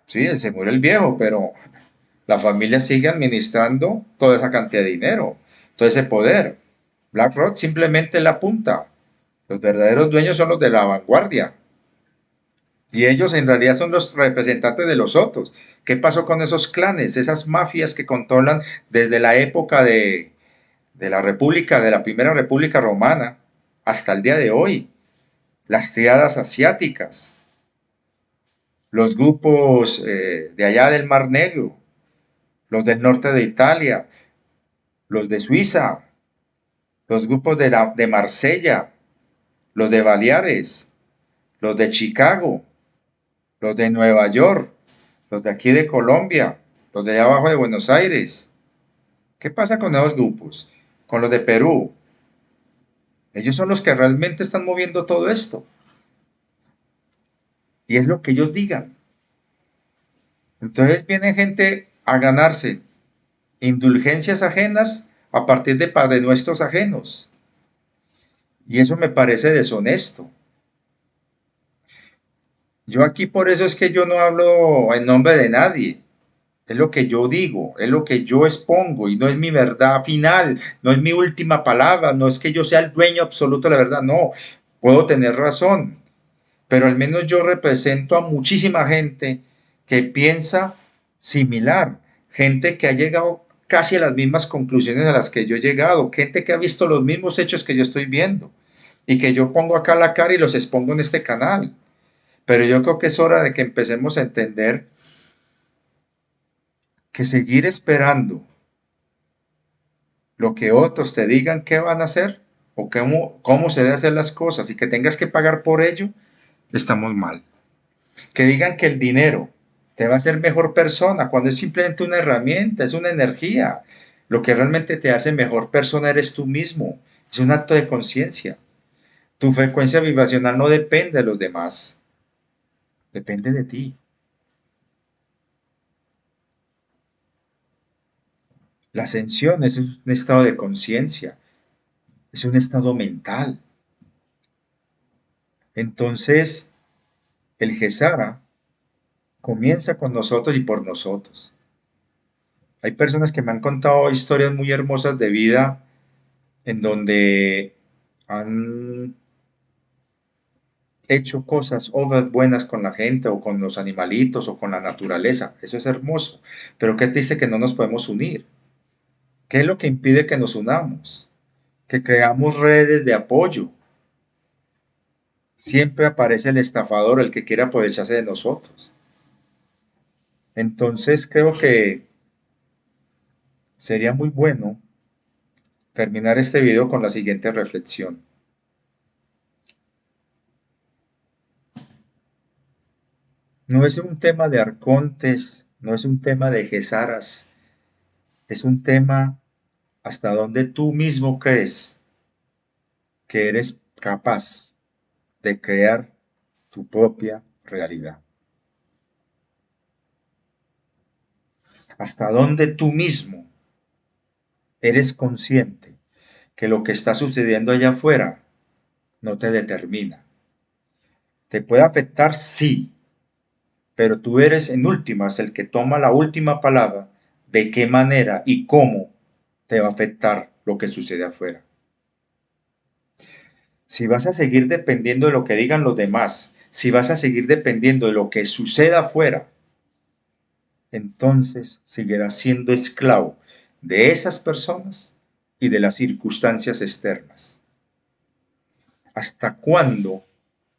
Sí, se murió el viejo, pero la familia sigue administrando toda esa cantidad de dinero, todo ese poder. BlackRock simplemente la punta. Los verdaderos dueños son los de la vanguardia. Y ellos en realidad son los representantes de los otros. ¿Qué pasó con esos clanes, esas mafias que controlan desde la época de la República, de la Primera República Romana, hasta el día de hoy? Las triadas asiáticas, los grupos de allá del Mar Negro, los del norte de Italia, los de Suiza, los grupos de Marsella, los de Baleares, los de Chicago, los de Nueva York, los de aquí de Colombia, los de allá abajo de Buenos Aires. ¿Qué pasa con esos grupos? Con los de Perú. Ellos son los que realmente están moviendo todo esto. Y es lo que ellos digan. Entonces viene gente a ganarse indulgencias ajenas a partir de padre nuestros ajenos. Y eso me parece deshonesto. Yo aquí por eso es que yo no hablo en nombre de nadie. Es lo que yo digo, es lo que yo expongo y no es mi verdad final, no es mi última palabra, no es que yo sea el dueño absoluto de la verdad, no, puedo tener razón, pero al menos yo represento a muchísima gente que piensa similar, gente que ha llegado casi a las mismas conclusiones a las que yo he llegado, gente que ha visto los mismos hechos que yo estoy viendo y que yo pongo acá la cara y los expongo en este canal. Pero yo creo que es hora de que empecemos a entender que seguir esperando lo que otros te digan que van a hacer o cómo se deben hacer las cosas y que tengas que pagar por ello, estamos mal. Que digan que el dinero te va a hacer mejor persona cuando es simplemente una herramienta, es una energía. Lo que realmente te hace mejor persona eres tú mismo. Es un acto de conciencia. Tu frecuencia vibracional no depende de los demás, depende de ti. La ascensión es un estado de conciencia, es un estado mental. Entonces, el Gesara comienza con nosotros y por nosotros. Hay personas que me han contado historias muy hermosas de vida en donde han hecho cosas, obras buenas con la gente o con los animalitos o con la naturaleza. Eso es hermoso. Pero qué triste que no nos podemos unir. ¿Qué es lo que impide que nos unamos? Que creamos redes de apoyo. Siempre aparece el estafador, el que quiere aprovecharse de nosotros. Entonces creo que sería muy bueno terminar este video con la siguiente reflexión. No es un tema de arcontes, no es un tema de gesaras, es un tema hasta donde tú mismo crees que eres capaz de crear tu propia realidad. Hasta donde tú mismo eres consciente que lo que está sucediendo allá afuera no te determina. ¿Te puede afectar? Sí, pero tú eres en últimas el que toma la última palabra de qué manera y cómo te va a afectar lo que sucede afuera. Si vas a seguir dependiendo de lo que digan los demás, si vas a seguir dependiendo de lo que suceda afuera, entonces seguirás siendo esclavo de esas personas y de las circunstancias externas. ¿Hasta cuándo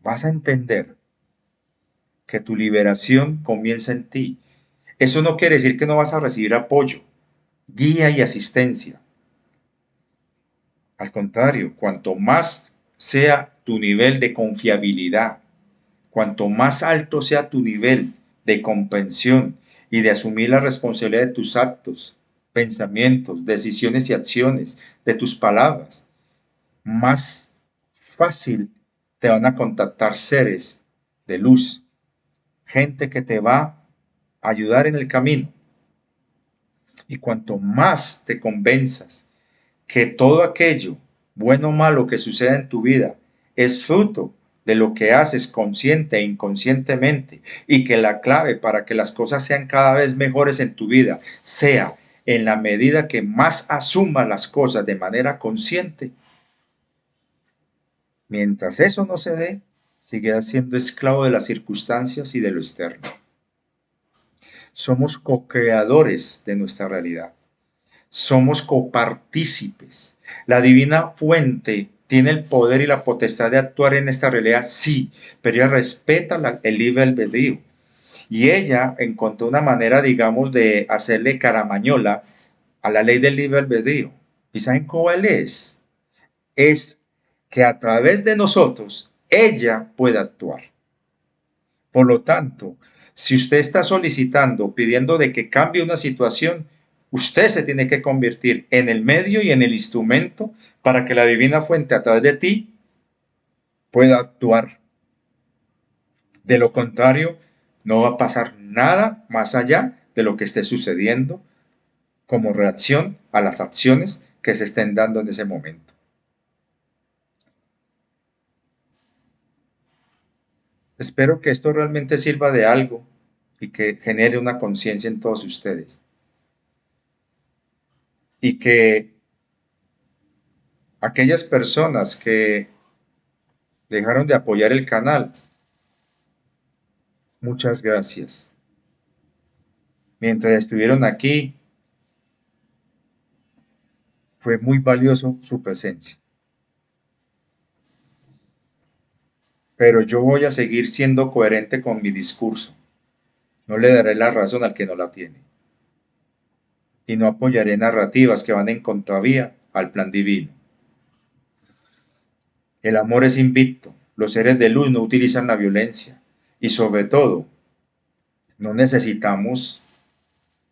vas a entender que tu liberación comienza en ti? Eso no quiere decir que no vas a recibir apoyo, guía y asistencia. Al contrario, cuanto más sea tu nivel de confiabilidad, cuanto más alto sea tu nivel de comprensión y de asumir la responsabilidad de tus actos, pensamientos, decisiones y acciones, de tus palabras, más fácil te van a contactar seres de luz, gente que te va a ayudar en el camino. Y cuanto más te convenzas que todo aquello, bueno o malo, que suceda en tu vida es fruto de lo que haces consciente e inconscientemente, y que la clave para que las cosas sean cada vez mejores en tu vida sea en la medida que más asumas las cosas de manera consciente. Mientras eso no se dé, seguirás siendo esclavo de las circunstancias y de lo externo. Somos co-creadores de nuestra realidad. Somos copartícipes. La divina fuente tiene el poder y la potestad de actuar en esta realidad, sí, pero ella respeta el libre albedrío. Y ella encontró una manera, digamos, de hacerle caramañola a la ley del libre albedrío. ¿Y saben cuál es? Es que a través de nosotros ella puede actuar. Por lo tanto, si usted está solicitando, pidiendo de que cambie una situación, usted se tiene que convertir en el medio y en el instrumento para que la divina fuente a través de ti pueda actuar. De lo contrario, no va a pasar nada más allá de lo que esté sucediendo como reacción a las acciones que se estén dando en ese momento. Espero que esto realmente sirva de algo y que genere una conciencia en todos ustedes. Y que aquellas personas que dejaron de apoyar el canal, muchas gracias. Mientras estuvieron aquí, fue muy valioso su presencia. Pero yo voy a seguir siendo coherente con mi discurso. No le daré la razón al que no la tiene. Y no apoyaré narrativas que van en contravía al plan divino. El amor es invicto. Los seres de luz no utilizan la violencia. Y sobre todo, no necesitamos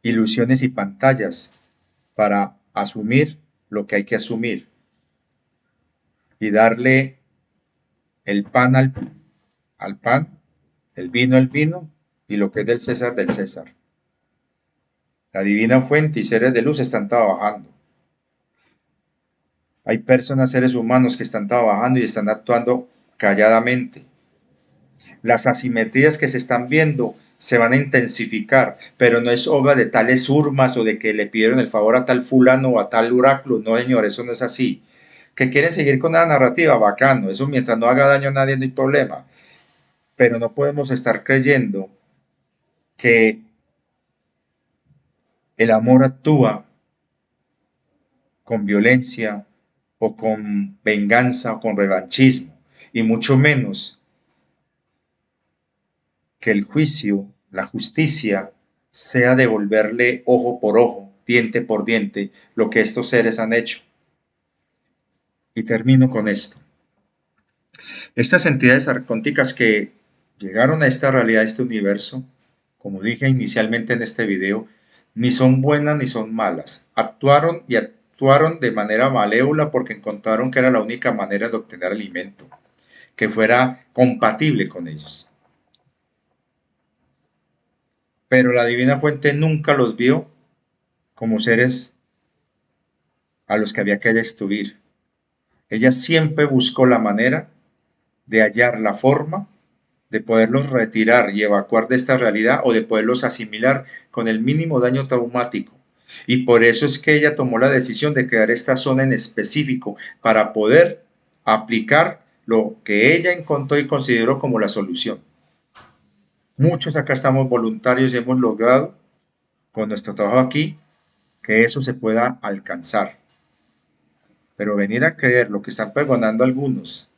ilusiones y pantallas para asumir lo que hay que asumir y darle el pan al pan, el vino al vino y lo que es del César del César. La divina fuente y seres de luz están trabajando. Hay personas, seres humanos que están trabajando y están actuando calladamente. Las asimetrías que se están viendo se van a intensificar, pero no es obra de tales urmas o de que le pidieron el favor a tal fulano o a tal oráculo. No, señor, eso no es así. Que quieren seguir con la narrativa, bacano. Eso mientras no haga daño a nadie no hay problema. Pero no podemos estar creyendo que el amor actúa con violencia o con venganza o con revanchismo, y mucho menos que el juicio, la justicia, sea devolverle ojo por ojo, diente por diente, lo que estos seres han hecho. Y termino con esto. Estas entidades arcónticas que llegaron a esta realidad, a este universo, como dije inicialmente en este video, ni son buenas ni son malas. Actuaron y actuaron de manera malévola porque encontraron que era la única manera de obtener alimento, que fuera compatible con ellos. Pero la divina fuente nunca los vio como seres a los que había que destruir. Ella siempre buscó la manera de hallar la forma de poderlos retirar y evacuar de esta realidad o de poderlos asimilar con el mínimo daño traumático. Y por eso es que ella tomó la decisión de crear esta zona en específico para poder aplicar lo que ella encontró y consideró como la solución. Muchos acá estamos voluntarios y hemos logrado con nuestro trabajo aquí que eso se pueda alcanzar. Pero venir a creer lo que están pregonando algunos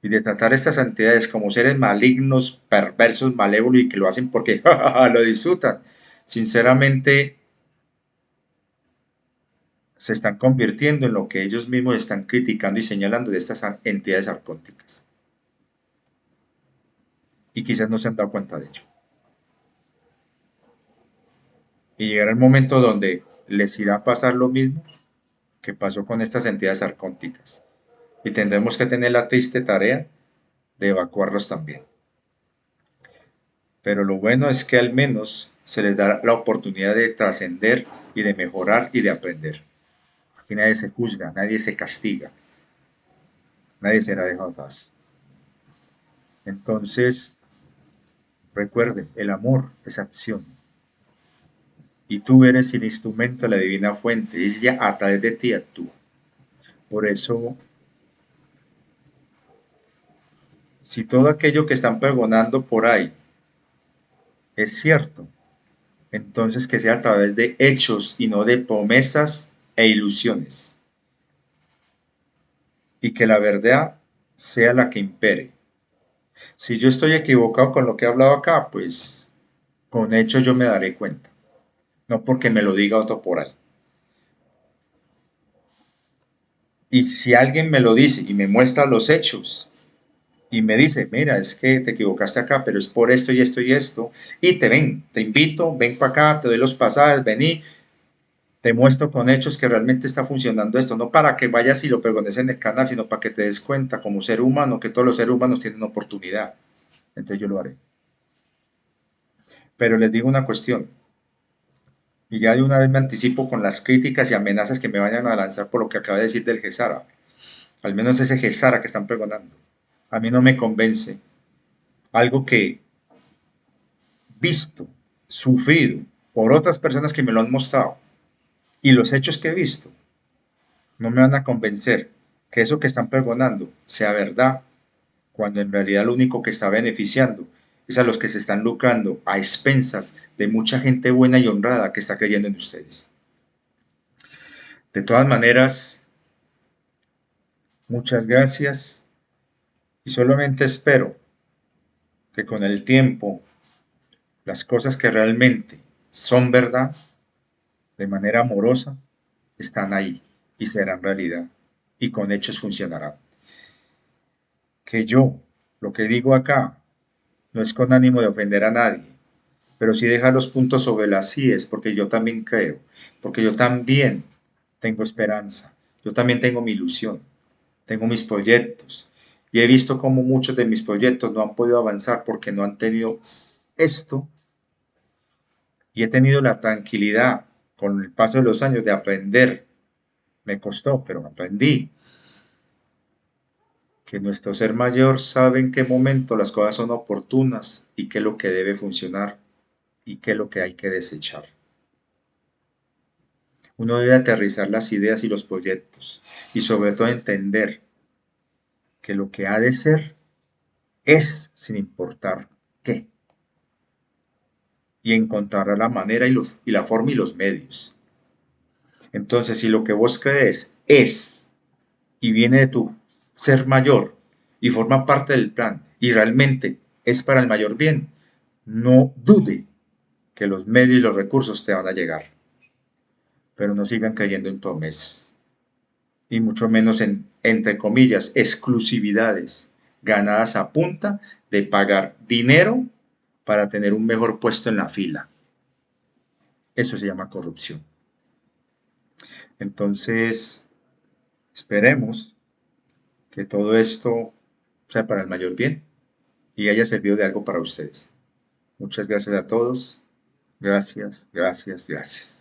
y de tratar estas entidades como seres malignos, perversos, malévolos y que lo hacen porque lo disfrutan, sinceramente se están convirtiendo en lo que ellos mismos están criticando y señalando de estas entidades arcónticas. Y quizás no se han dado cuenta de ello. Y llegará el momento donde les irá a pasar lo mismo que pasó con estas entidades arcónticas. Y tendremos que tener la triste tarea de evacuarlos también. Pero lo bueno es que al menos se les da la oportunidad de trascender y de mejorar y de aprender. Aquí nadie se juzga, nadie se castiga, nadie será dejado atrás. Entonces, recuerden, el amor es acción. Y tú eres el instrumento de la divina fuente. Ella a través de ti actúa. Por eso, si todo aquello que están pregonando por ahí es cierto, entonces que sea a través de hechos y no de promesas e ilusiones. Y que la verdad sea la que impere. Si yo estoy equivocado con lo que he hablado acá, pues con hechos yo me daré cuenta. No porque me lo diga otro por ahí. Y si alguien me lo dice y me muestra los hechos y me dice, mira, es que te equivocaste acá, pero es por esto y esto y esto, y te invito, ven para acá, te doy los pasajes, vení, te muestro con hechos que realmente está funcionando esto, no para que vayas y lo pregones en el canal, sino para que te des cuenta como ser humano que todos los seres humanos tienen oportunidad. Entonces yo lo haré. Pero les digo una cuestión, y ya de una vez me anticipo con las críticas y amenazas que me vayan a lanzar por lo que acaba de decir del Gesara, al menos ese Gesara que están pregonando. A mí no me convence algo que visto, sufrido por otras personas que me lo han mostrado y los hechos que he visto no me van a convencer que eso que están pregonando sea verdad, cuando en realidad lo único que está beneficiando es a los que se están lucrando a expensas de mucha gente buena y honrada que está creyendo en ustedes. De todas maneras, muchas gracias y solamente espero que con el tiempo las cosas que realmente son verdad, de manera amorosa, están ahí y serán realidad y con hechos funcionarán. Que yo, lo que digo acá, no es con ánimo de ofender a nadie, pero sí dejar los puntos sobre las IES, porque yo también creo, porque yo también tengo esperanza, yo también tengo mi ilusión, tengo mis proyectos, y he visto cómo muchos de mis proyectos no han podido avanzar porque no han tenido esto, y he tenido la tranquilidad con el paso de los años de aprender, me costó, pero aprendí, que nuestro ser mayor sabe en qué momento las cosas son oportunas y qué es lo que debe funcionar y qué es lo que hay que desechar. Uno debe aterrizar las ideas y los proyectos y sobre todo entender que lo que ha de ser es sin importar qué y encontrar la manera y la forma y los medios. Entonces, si lo que vos crees es y viene de tu ser mayor y forma parte del plan y realmente es para el mayor bien, no dude que los medios y los recursos te van a llegar, pero no sigan cayendo en promesas y mucho menos en, entre comillas, exclusividades ganadas a punta de pagar dinero para tener un mejor puesto en la fila. Eso se llama corrupción. Entonces, esperemos que todo esto sea para el mayor bien y haya servido de algo para ustedes. Muchas gracias a todos. Gracias, gracias, gracias.